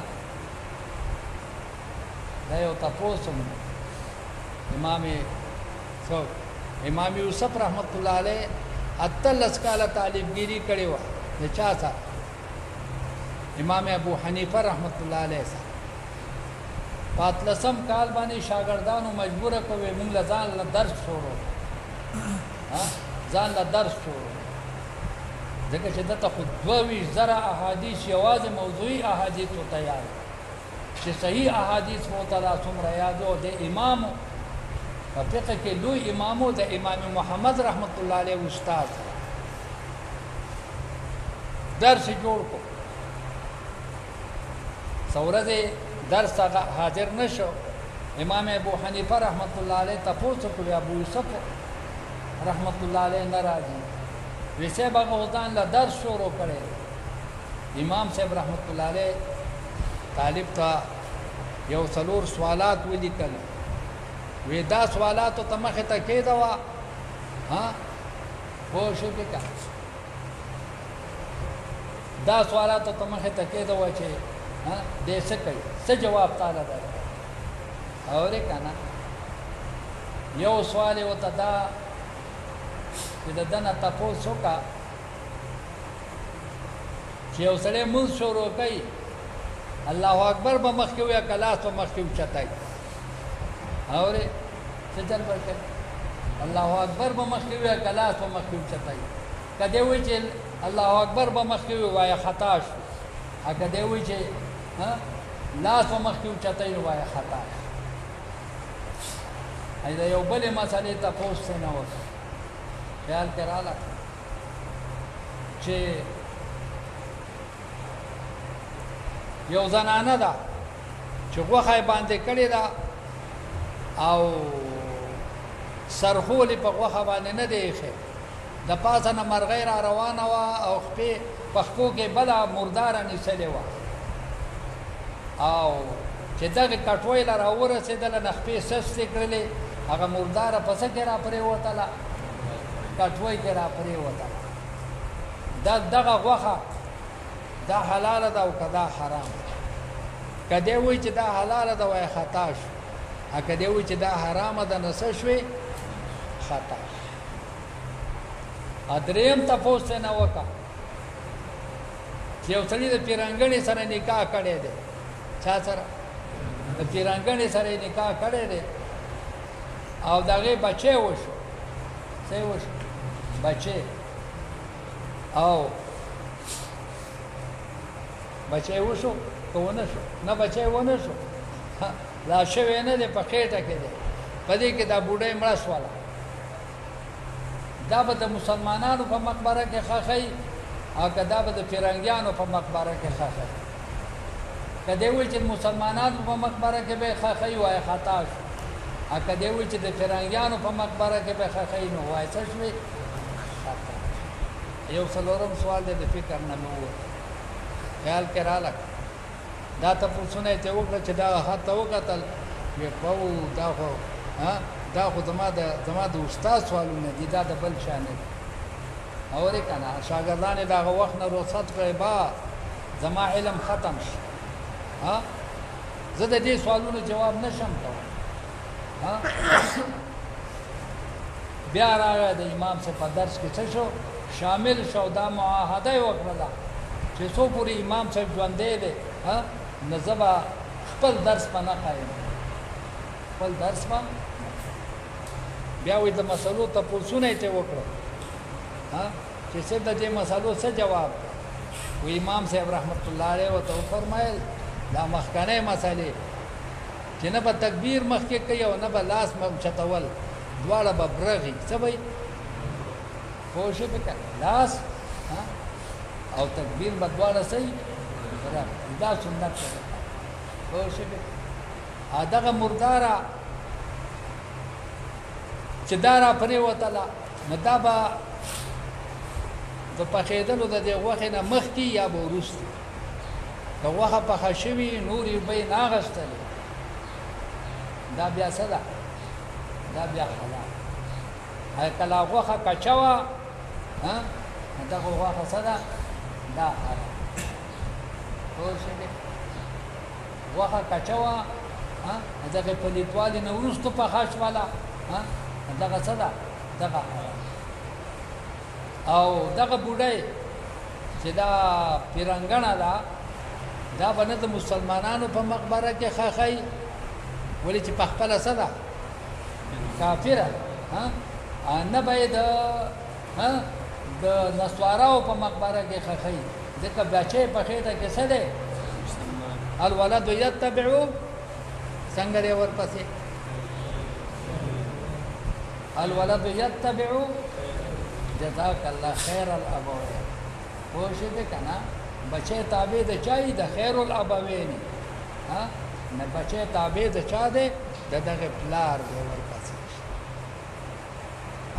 دا یو تپوس امام یوسف رحمت الله علیه 18 کاله طالبګیري کړې وه د چا سره امام ابو حنیفه رحمت الله علیه سره په 18 کال باندې شاګردانو مجبوره کوي موږ له ځان له درس شروع ځان له درس شروع ځکه چې دته خو 22,000 احادیث یوازې موضوعي احادیث ورته یاد چې صحیح احادیث ورته را څومره یاد و د امامو په فقه کې لوی امامو د امام محمد رحمت الله علیه استاد درس جوړ کو څورځې درس حاضر نشو امام ابو حنیفه رحمت الله علیه تپوس کوي ابو یوسف رحمت الله علیه ناراضي ویسه باغوزان له درس شروع کړي امام صاحب رحمت الله علیه طالب ته یو څلور سوالات ولیکل وی دا سوالات ته مخه ته کېدا وا خو شو کې کا دا سوالات ته مخه ته کېدا و چې دې څه کوي څه جواب تعالی ده اورې کنه یو سوال وته دا چې د دنه تاسو کا چې یو سړی مونږ شروع کوي الله اکبر به مخکې وي کلاس به مخکې اوچتای اورې څه چل ورکړي الله اکبر به مخکې وي کلاس به مخکې اوچتای کدی وي چې الله اکبر به مخکې وي وای خطا شو هغه دی وي چې لاس به مخکې اوچتای وای خطا ایدا یو بلې مسلې تاسو نه وکړه خیال کراله چې یو زنانه ده چې غوښه باندې کړې ده او سرخولې په غوښه باندې نه دی ایښې د پاسه نه مرغۍ را روانه وه او خپې په خپو کې بله مرداره نیسلې وه او چې دغې کټوۍ له راورسېدله نه خپې سستې کړلې هغه مرداره په څه کې را پرېوتله کټوۍ کې را پرېوتله دغه غوښه دا حلاله ده او که دا حرام که دی وایي چې دا حلاله ده وایي خطا شو که دی وایي چې دا حرامه ده نو څه شوې خطا درېیم تپوس یې نه وکړه چې یو سړي د پیرانګنې سره نکاح کړی دی چا سره د پیرانګنې سره یې نکاح کړی دی او د هغې بچی وشو څه وشو بچی او بچی وشو که ونه شو نه بچی ونه شو لا شوی نه دی په خېټه کې دی په دې کې دا بوډۍ مړه شوله دا به د مسلمانانو په مقبره کې ښخوي او که دا به د فرنګیانو په مقبره کې ښخوي که دی وایي چې مسلمانانو په مقبره کې به یې ښخوي وایي خطا شو او که دی وایي چې د فرنګیانو په مقبره کې به یې ښخوي نو وایي څه شوې خطا یو څلورم سوال دی د فکر نه مې ووت خیال کې راله دا تپوسونه یې ته وکړه چې دا هته وکتل ویې پو دا خو زما د استاد سوالونه دي دا د بل چا نه دي اورې که نه شاګردان یې د هغه وخت نه رخصت کړی با زما علم ختم شي زه د دې سوالونو جواب نشم کولی بیا راغی د امام صاحب په درس کې څه شو شامل شو دا معاهده یې وکړله چې څو پورې امام صاحب ژوندی دی نو زه به خپل درس په نه قایم خپل درس به بیا وایي د مسلو تپوسونه یې ترې وکړل چې صرف د دې مسلو څه جواب دی و امام صاحب رحمت الله علیه ورته وفرمایل دا مخکنۍ مسلې چې نه به تکبیر مخکې کوي او نه به لاس چتول دواړه به برغي څه به پوه شئ پکې لاس او تکبیر به دواړه صحیح دا سنت دی پوه شئ دغه مرداره چې دا را پرېوتله نو دا به د پخېدلو د دې غوښې نه مخکې یا به وروسته که غوښه پخه شوي نور یې به یې نه اخیستلې دا بیا څه ده دا بیا حلال کله غوښه کچه وه دغه غوښه څه ده دا حلال پوه شوې غوښه کچه وه دغه پلیتوالي نه وروسته پخه شوله دغه څه ده دغه حلال او دغه بوډۍ چې دا پیرنګڼه ده دا به نه د مسلمانانو په مقبره کې ښخی ولې چې په خپله څه ده کافره نه به یې د نسواراو په مقبره کې ښخی ځکه بچی په خېټه کې څه دی الولد یتبعو څنګه دی ورپسې الولد یتبعو جزاک الله خیر الابوین پوه شوې که نه بچی تابع د چا یي د خیر الابوین نه بچی تابع د چا دی د دغه پلار دی ورپسې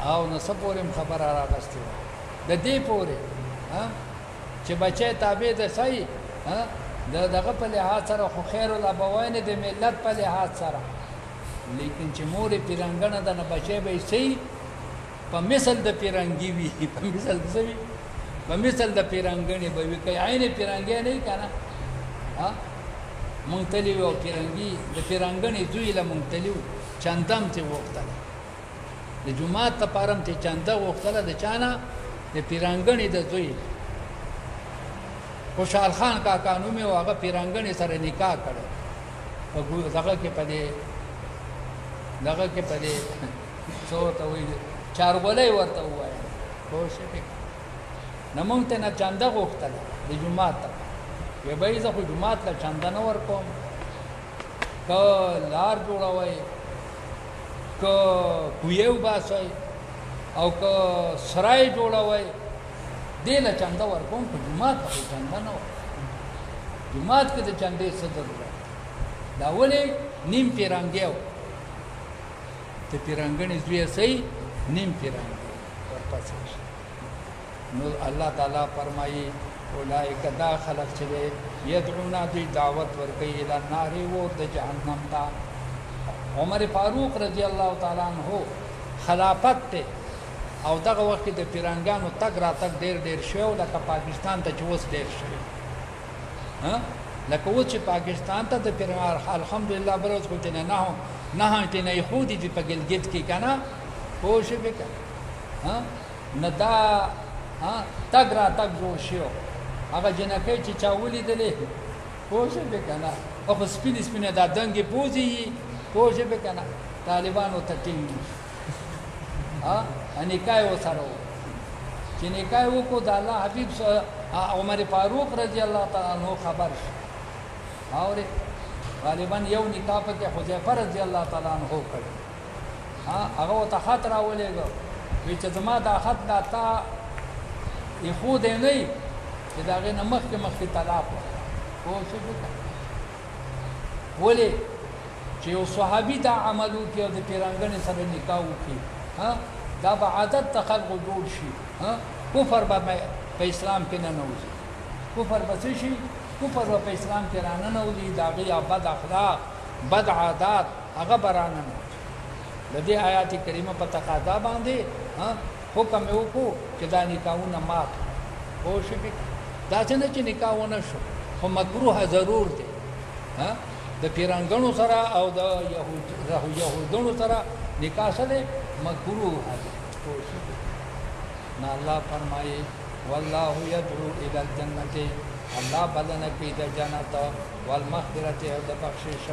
او نو څه پورې خبره راغستې وه د دې پورې چې بچی تابع د څه یي د دغه په لحاظ سره خو خیر الابوین د ملت په لحاظ سره لیکن چې مور یې پیرنګڼه ده نه بچی به یې صحیح په مثل د پیرنګي وي په مثل څه وي په مثل د پیرنګڼې به وي که عین پیرنګی نه وي که نه مونږ تلي وو پیرنګي د پیرنګڼې زوی له مونږ تلي وو چنده م ترې غوښتله د جومات دپاره م ترې چنده غوښتله د چا نه د پیرنګڼې د زوی خوشحال خان کاکا نوم یې و هغه پیرنګڼې سره نکاح کړی په دغه کې په دې دغه کې په دې څه ورته وایي چارګولۍ ورته ووایه پوه شوې نه مونږ ته نه چنده غوښتله د جومات ته وی به زه خو جومات له چنده نه ورکوم که لار جوړوئ که کویې وباسئ او که سرای جوړوئ دې له چنده ورکوم خو جومات ته خو چنده نه ورکوم جومات کې د چندې څه ضرورت دا ولې نیم پیرنګی و د پیرنګڼې زوی یې صحیح نیم پیرنګی ورپسې نو الله تعالی فرمایي اولئک دا خلق چې دی یدعونا دوی دعوت ورکوي الی النار اور د جهنم ته عمر فاروق رضی الله تعالی عنہ خلافت ته او دغه وخت کې د پیرنګانو تګ راتګ ډېر ډېر شوی او لکه پاکستان ته چې اوس ډېر شوی لکه اوس چې پاکستان ته د پیرنګ الحمدلله بل اوس خو چې نه ټینه یهودي دي په ګلګت کې که نه پوه شوې که نه دا تګ راتګ جوړ شوی هغه جنکۍ چې چا ولیدلې پوه شوې که نه خو سپینې سپینې دا دنګې پوزې یي پوه شوې که نه طالبانو ته ټینګ نکاح یې ورسره و چې نکاح یې وکړو د الله حبیب عمر فاروق رضی الله تعالی عنہ خبر شو اورې غالبا یو نکاح پکې حذیفه رضی الله تعالی عنہ کړی هغه ورته خط راولېږه وایي چې زما دا خط دا تا ایښودی نه وي چې د هغې نه مخکې مخکې طلاق وکړه پوه شوې که ولې چې یو صحابي دا عمل وکړي او د پیرنګڼې سره نکاح وکړي دا به عادت د خلقو جوړ شي کفر به په اسلام کې نه نوځي کفر به څه شي کفر به په اسلام کې را نه نوځي د هغې بد اخلاق بد عادات هغه به را نه نوځي د دې آیات کریمه په تقاضا باندې حکم یې وکړو چې دا نکاحونه مات پوه شوې داسې نه چې نکاح ونه شو خو مکروه ضرور دی د پیرنګڼو سره او د یهودانو سره نکاح سره مکروه دی پوه شوې نه الله فرمایي والله يدعو الى الجنه الله بلنه کوي د جنت والمغفرة او د بخشش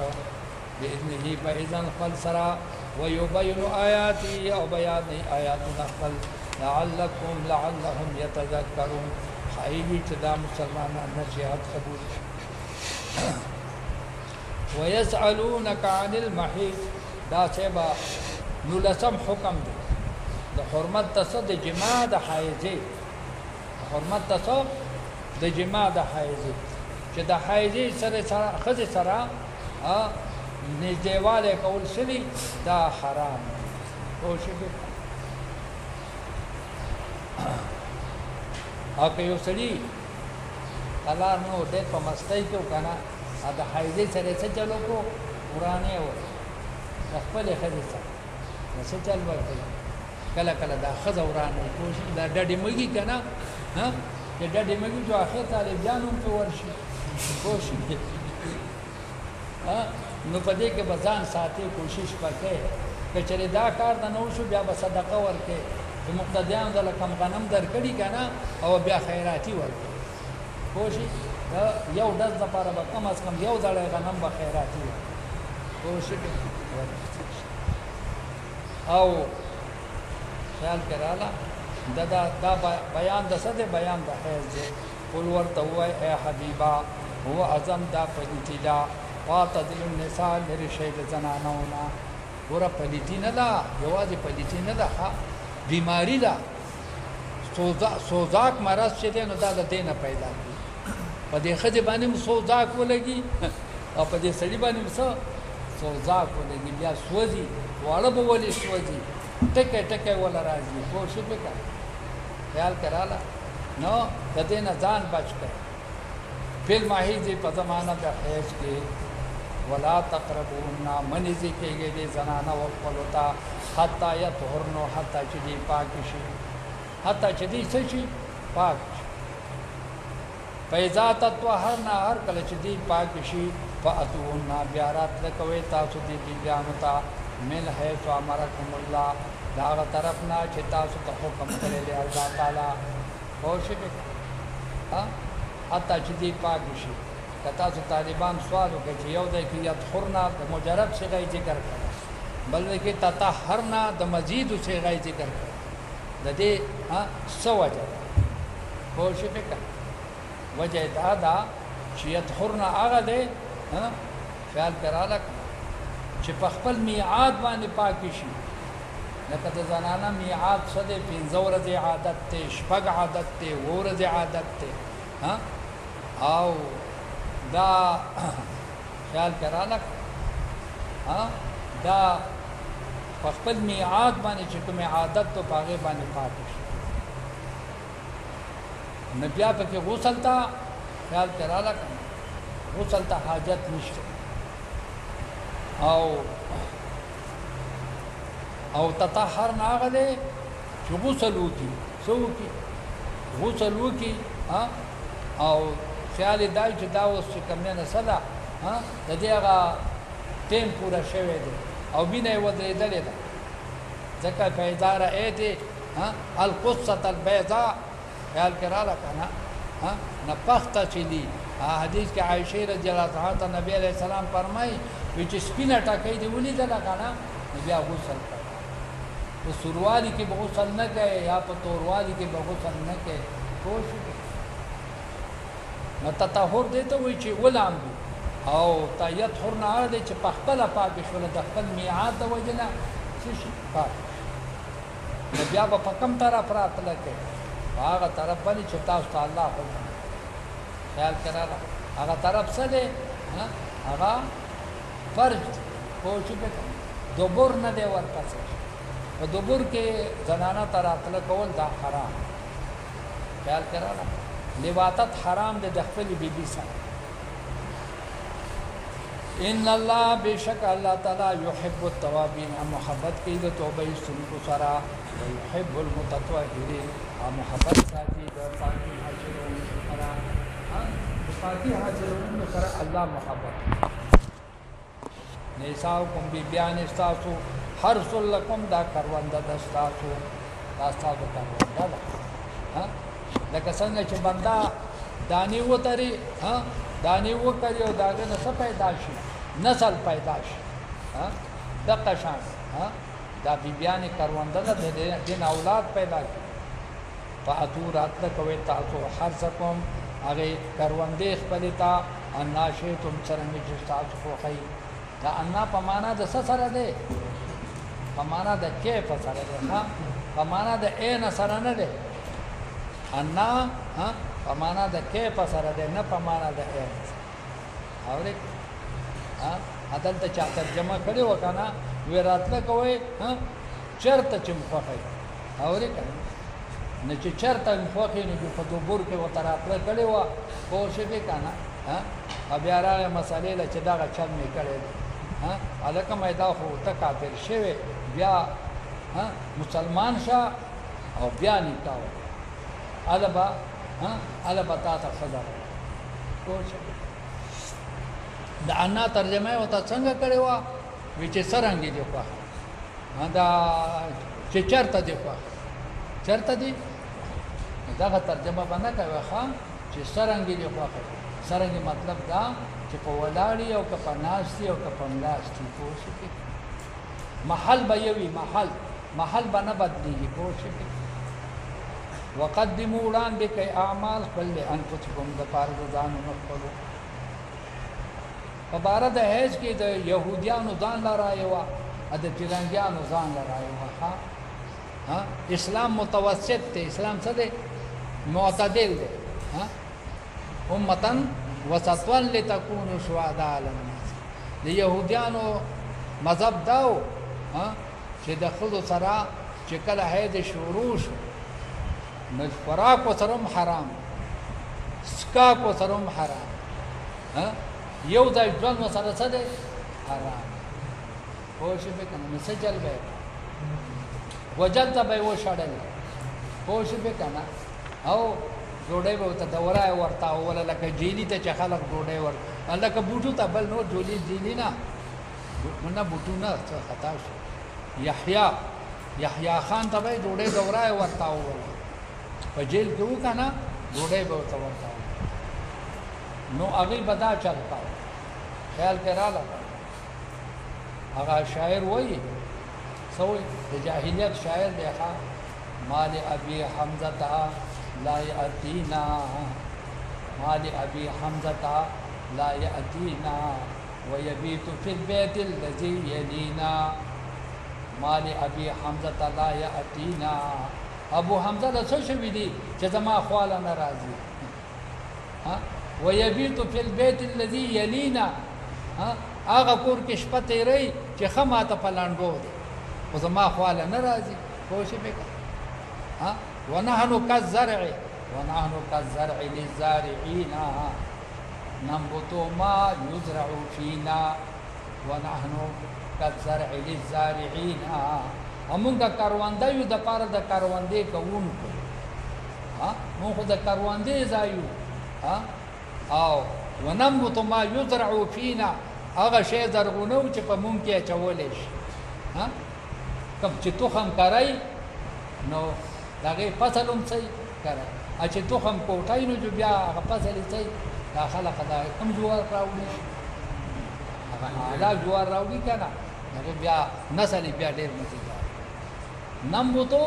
بإذنه فإذن خپل سرا ويبين آياته أو بيان آياتنا خپل لعلهم يتذكرون خائلی چدا مسلمانان نصیحت قبول ويسألونك عن المحيط دا سبا نلسم حکم دی د حرمت تصد د جماع د حایزه حرمت تصد د جماع د حایزه چې د حایزه سره خځه سره نږدېواله کول سړي دا حرام او شي او که یو سړي قلار نو د په مستۍ کې وکنه د حایزه سره څه چلو کو ورانه و خپل خځه سره څه چل ورته کله کله دا خځه ورانه کوشي دا ډډې مګي کنه ها چې ډډې مګي جو اخر طالب جانوم په ورشي کوشي ها نو پدې کې بزان ساتي کوشش وکړي چې چره دا کار د نو شو بیا به صدقه ورکړي چې مقتدیان د کم غنم درکړي کنه او بیا خیراتی ورکړي کوشش یو دز لپاره به کم از کم یو ځای غنم به خیراتی ورکړي کوشش او خیال کراله دا بیان د څه دی بیان د حیض دی قل ورته وای اے حبیبا هو اعظم دا پلیتیلا واعتدل النساء لري شی د زنانونا ګوره پلیتی نه ده یوازې پلیتی نه ده بیماری ده سوزاک مرض چې دی نو دا د دې نه پیدا کېږي په دې ښځې باندې هم سوزاک ولګي او په دې سړي باندې هم سوزاک ولګي بیا سوځي واړه به ولې سوځي ټکه ټکه ولا راځي کوشش وکړه خیال کراله نو د دې نه ځان بچ کړه فل ماهیز په زمانہ د حیض کې ولا تقربون من ذکرږي د زنانه او خپلتا حتا یطهرن حتا چې دی پاک شي حتا چې دی څه شي پاک فیضا تطهرن هر کله چې دی پاک شي فاتون بیارات لکوي تاسو دې بیانو ته من حيث امركم الله دا طرفنا چې تاسو ته حکم کړی دی الله تعالی کوشش وکړه حتی چې دی پاک شي کتا سو طالبان سوال وکړي چې یو د کلیت خورنا د مجرد صيغه ذکر کړه بل کې تطهرنا د مزید صيغه ذکر کړه د دې سوجه کوشش وکړه وجه دا چې يطهرنا هغه دی خیال کراله چې په خپل میعاد باندې پاک شي لکه د زنانه میعاد څه دی 15 ورځې عادت ته شپږ عادت ته ورځې عادت ته ها او دا خیال کراله ها دا په خپل میعاد باندې چې کوم عادت ته پاغه باندې پاک شي نبي په کې غسل تا خیال کراله غسل ته حاجت نشته او تطهر ناغله چې غسل وکي سوکي غسل وکي او خیال دای چې دا اوس کوم نه صدا د دې هغه ټیم پورا شوی دی او بینه ودرېدلې ده ځکه فیضار ایته القصه البيضاء خیال کراله کنه نه پخته چي دي حدیث کې عائشه رضی الله عنها نبی علیہ السلام فرمایي چې سپینه ټاکې دی ولې ده کنه بیا غسل کوي په سوروالی کې به غسل نه کوي یا په توروالی کې به غسل نه کوي کوشش نو تطهر دی ته وایي چې ولام دي او تایت حرنا دی چې په خپل پاک شول د خپل میعاد د وجنه څه شي پاک نو بیا په کم طرف راتله کې هغه طرف باندې چې تاسو ته الله حکم خیال کړه هغه طرف څه دی هغه فرج کوشش وکړه دوبر نه دی ورپسې په دوبر کې زنانه تراتله کول دا حرام خیال کړه لواتت حرام دی د خپل بیبي سره ان الله بشک الله تعالی يحب التوابين محبت کوي د توبه استونکو سره او يحب المتطهرين محبت ساتي د پاکي حاجرونو سره پاکي حاجرونو سره الله محبت نساؤکم بی بیان استاسو حرس لکم دا کرونده دستاسو داستاسو کرونده دا لکه څنګه چې بندا دانی و تری دانی و کړي او داګه نه څه پیدا شي نسل پیدا شي دغه شان دا بیبیانې کرونده ده د دین اولاد پیدا کړي فاتو راتله کوئ تاسو حرث کوم هغې کروندې خپلې ته انا شئتم څرنګه چې تاسو خوښئ دا انا په معنا د څه سره دی په معنا د کیف سره دی په معنا د عین سره نه دی انا په معنا د کیف سره دی نه په معنا د عین اورې عدالت چا ترجمه کړي وکنه وی راتله کوي چرته چې مخوي اورې کنه نه چې چرته مخوي نه په دوبور کې وته راتله کړي و کوشش وکنه بیا راغی مسالې له چې دغه چل مې کړی هلکه مې دا خو ته کافر شوی بیا مسلمان شه او بیا نکاح وکړه هله به تا ته ښځه کوشش د انا ترجمه یې ورته څنګه کړې وه وی چې څرنګې دې خوښه دا چې چېرته دې خوښه چېرته دې دغه ترجمه به نه کوې ښه چې څرنګې دې خوښه څرنګې مطلب دا چې په ولاړې او که په ناستې او که په ملاستې پوه شوې محل به یې وي محل به نه بدلېږي پوه شوې وقدموا وړاندې کړئ اعمال خپل لانفسکم دپاره د ځانونو خپلو په باره د حیض کې د یهودیانو ځان له رایې وه د فرنګیانو ځان له رایې وه اسلام متوسط دی اسلام څه دی معتدل دی امتن وسطا لتكونوا شهداء على الناس د یهودیانو مذهب دا و چې د ښځو سره چې کله حیض شروع شو نو خوراک ورسره هم حرام څښاک ورسره هم حرام یو ځای ژوند ورسره څه دی حرام پوه شوې که نه نو څه چل به یې وجل ته به یې وشړل پوه شوې که نه او ډوډۍ به ورته دوره یې ورته اوله لکه جیلي ته چې خلک ډوډۍ لکه بوټو ته بل نور جیلي نه بوټو نه څه خطا شو یحیی خان ته به یې ډوډۍ دوره یې ورته اوله په جیل کې و که نه ډوډۍ به ورته ورته نو هغوی به دا چل کاوه خیال کې راله هغه شاعر وایي څه وایي د جاهلیت شاعر دی ښه مال ابي حمزه لا يأتينا مال ابي حمزه لا يأتينا ويبيت في البيت الذي يلينا مال ابي حمزه لا يأتينا ابو حمزه له څه شوي دي چې زما خواله نه راځي ويبيت في البيت الذي يلينا هغه کور کې شپه تیری چې ښه ماته په لانډو دی خو زما خواله نه راځي پوه شوې که ونحن كالزرع للزارعين ننبت ما يزرع فينا ونحن كالزرع للزارعين همونږ کرونده یو دپاره د کروندې کوونکو مونږ خو د کروندې ځای یو او وننبت ما يزرع فينا هغه شی زرغونه و چې په مونږ کې اچولی شي کوم چې تخم کرئ نو د هغې فصل هم صحیح کرئ چې تخم کوټئ نو بیا هغه فصل یې صحیح دا خلک دا کوم جوار راوړي هغه اعلی جوار راوړي که نه هغې بیا نسل یې بیا ډېر مزیدار ننبتو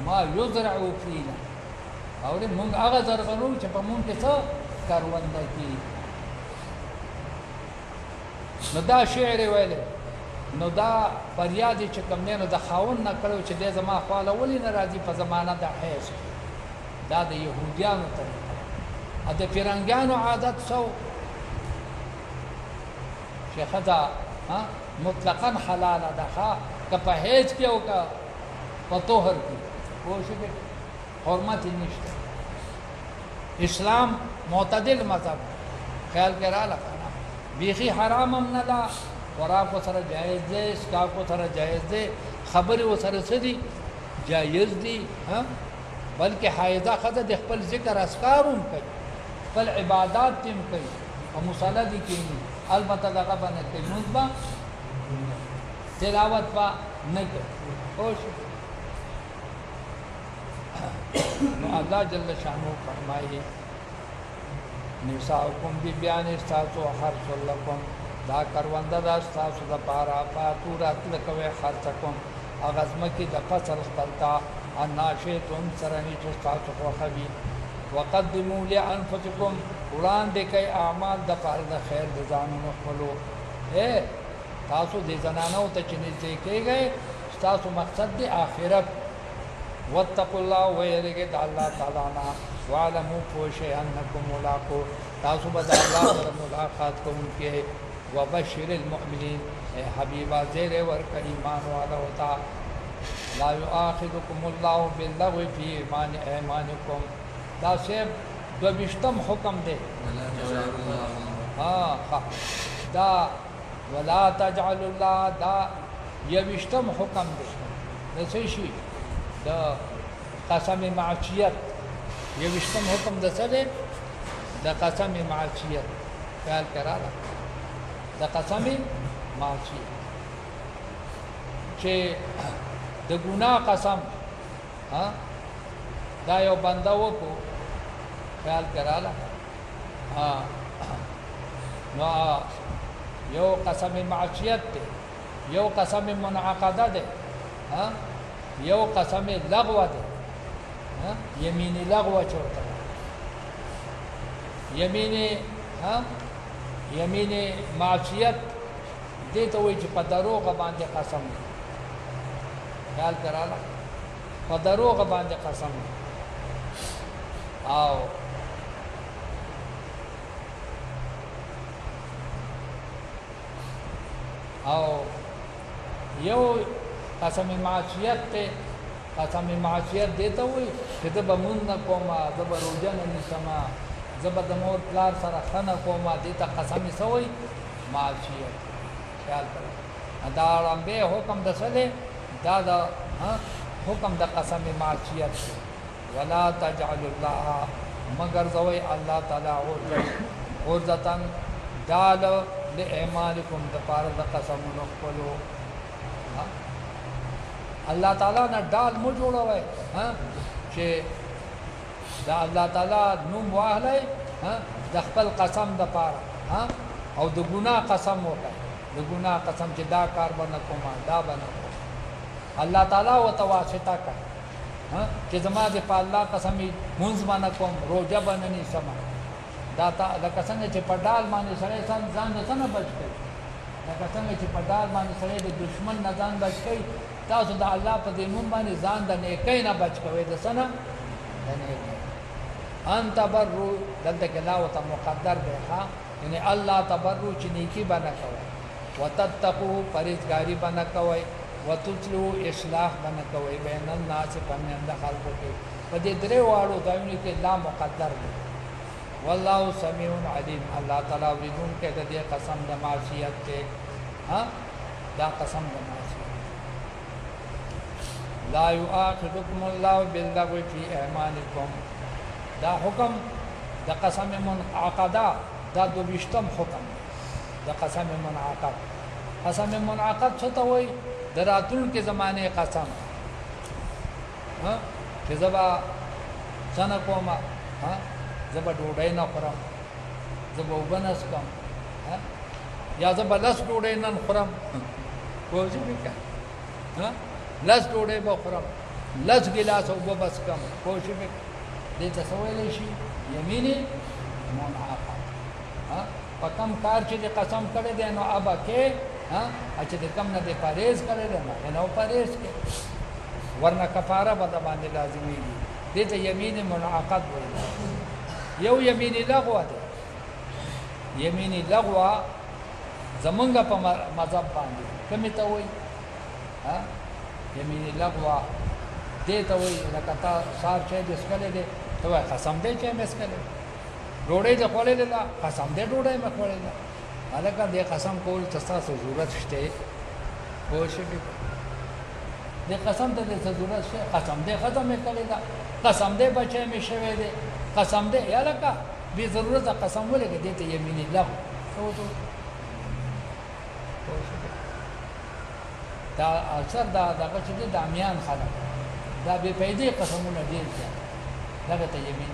ما يزرع فينا اورې مونږ هغه زرغنو چې په مونږ کې څه کرونده کېږي نو دا شعر یې ویلی نو دا فریاد یې چې کوم دی نو د خاوند نه کړی چې دی زما خواله ولې نه راځي په زمانه د حیض دا د یهودیانو طریقه د فرنګیانو عادت څه چې ښځه مطلقا حلاله ده که په حیض کې او که په طهر کې پوه شوې حرمت یې نشته اسلام معتدل مذهب خیال کې راله بیخي حرام هم نه ده خوراک ورسره جایز دی څښاک ورسره جایز دی خبرې ورسره څه دي جایز دي بلکې حایضه ښځه د خپل ذکر اذکار هم کوي خپل عبادات هم کوي او مصلی دي کښېني البته دغه به نه کوي لمونځ به تلاوت به نه کوي پوه شو نو الله جل شانو فرمایي نساؤکم بیبیان ستاسو حرث لکم دا کرونده دا ستاسو دپاره فاتو راتله کوئ خرڅ کوم هغه ځمکې د فصل خپل ته انا شئتم سرنې چې ستاسو خوښه وي وقدموا لانفسکم وړاندې کوئ اعمال دپاره د خیر د ځانونو خپلو تاسو دې زنانو ته چې نږدې کېږئ ستاسو مقصد دی آخرت واتقوا الله ویریږئ د الله تعالی نه واعلموا پوه شئ انکم ملاقو تاسو به د الله سره ملاقات کوونکي وبشر المؤمنین حبیبا زیر ورکړه ایمان والو ته لا یؤاخذکم الله باللغو فی ایمانکم دا صرف دویشتم حکم دی دا ولا تجعل الله دا یویشتم حکم دی د څه شي د قسم معصیت یویشتم حکم د څه دی د قسم معصیت خیال کراله د قسم معصیت چې د ګناه قسم دا یو بنده وکړو خیال کراله نو یو قسم معصیت دی یو قسم منعقده دی یو قسم لغو دی یمین لغو چورته یمین معصیت دې ته وایي چې په دروغ باندې قسم دی خیال کراله په دروغ باندې قسم دی او یو قسم معصیت ته قسم معصیت دیته وي چې د بمون نه کومه د بروجن نه سما زبر د مور پلار سره خنه کومه دیته قسم سوی معصیت خیال کړه دا رامبه حکم د سره دا حکم د قسم معصیت ولا تجعل الله مگر زوی الله تعالی اور ذاتن دال لایمانکم د پاره د قسمونو خپلو الله تعالی نه ډال مو جوړوي چې دا الله تعالی نوم واهلای د خپل قسم د پاره او د ګناه قسم وکړي د ګناه قسم چې دا کار باندې کومه دا باندې الله تعالی وتواسطه کوي چې زما د په الله قسمي مونږ باندې کوم روزه باندې نه سم دا لکه څنګه چې په ډال باندې سړی ځان د څنګه بچ کوي لکه څنګه چې په ډال باندې سړی د دشمن نه ځان بچ کوي تاسو د الله په دې نوم باندې ځان د نیکۍ نه بچ کوئ د څه نه د نیکۍ ان تبرو دلته کې لا ورته مقدر دی یعنی الله تبرو چې نیکي به نه کوئ وتتقوا پرهیزګاري به نه کوئ وتتلو اصلاح به نه کوئ بین الناس په میند خلکو کې په دې درې واړو ځایونو کې لا مقدر دی والله سمیع علیم الله تعالی اوریدونکی د دې قسم د معصیت دی دا قسم د معصیت لا یؤاخذکم الله باللغو فی ایمانکم دا حکم د قسم منعقده دا دویشتم حکم د قسم منعقد قسم منعقد څه ته وایي د راتلونکي زمانه قسم چې زبا څنګه کومه زبا ډوډۍ نه خورم زبا وبنس کوم یا زبا لس ډوډۍ نه خورم کوزي وکړه لس ډوډۍ به خورم لس ګلاس اوبه بس کم کوشش وکړه دې ته سوال شي یمینی منعقد په کم کار چې قسم کړی دی نو ابا کې چې د کم نه د پرهیز کړی دی نو پرهیز کې ورنه کفاره به د باندې لازمي دي دې ته یمین منعقد وایي یو یمین لغوه ده یمین لغوه زمونږ په مذهب باندې کومه ته وایي یمین لغوه دې ته وایي لکه تا صاحب چې د سکلې دې ته وایي قسم دې چې مسکلې ډوډۍ د خولې ده قسم دې ډوډۍ مې خولې ده هلکه دې قسم کول تاسو ضرورت شته کوشش وکړئ دې قسم ته دې ضرورت شته قسم دې ختم مې کړی ده قسم دې بچې مې شوی ده قسم دې هلکه به ضرورت قسم ولګې دې ته یمین لغو دا اکثر دغه چې د امیان خلک دا بې پیدې قسمونه ډېر دي دغه ته یمین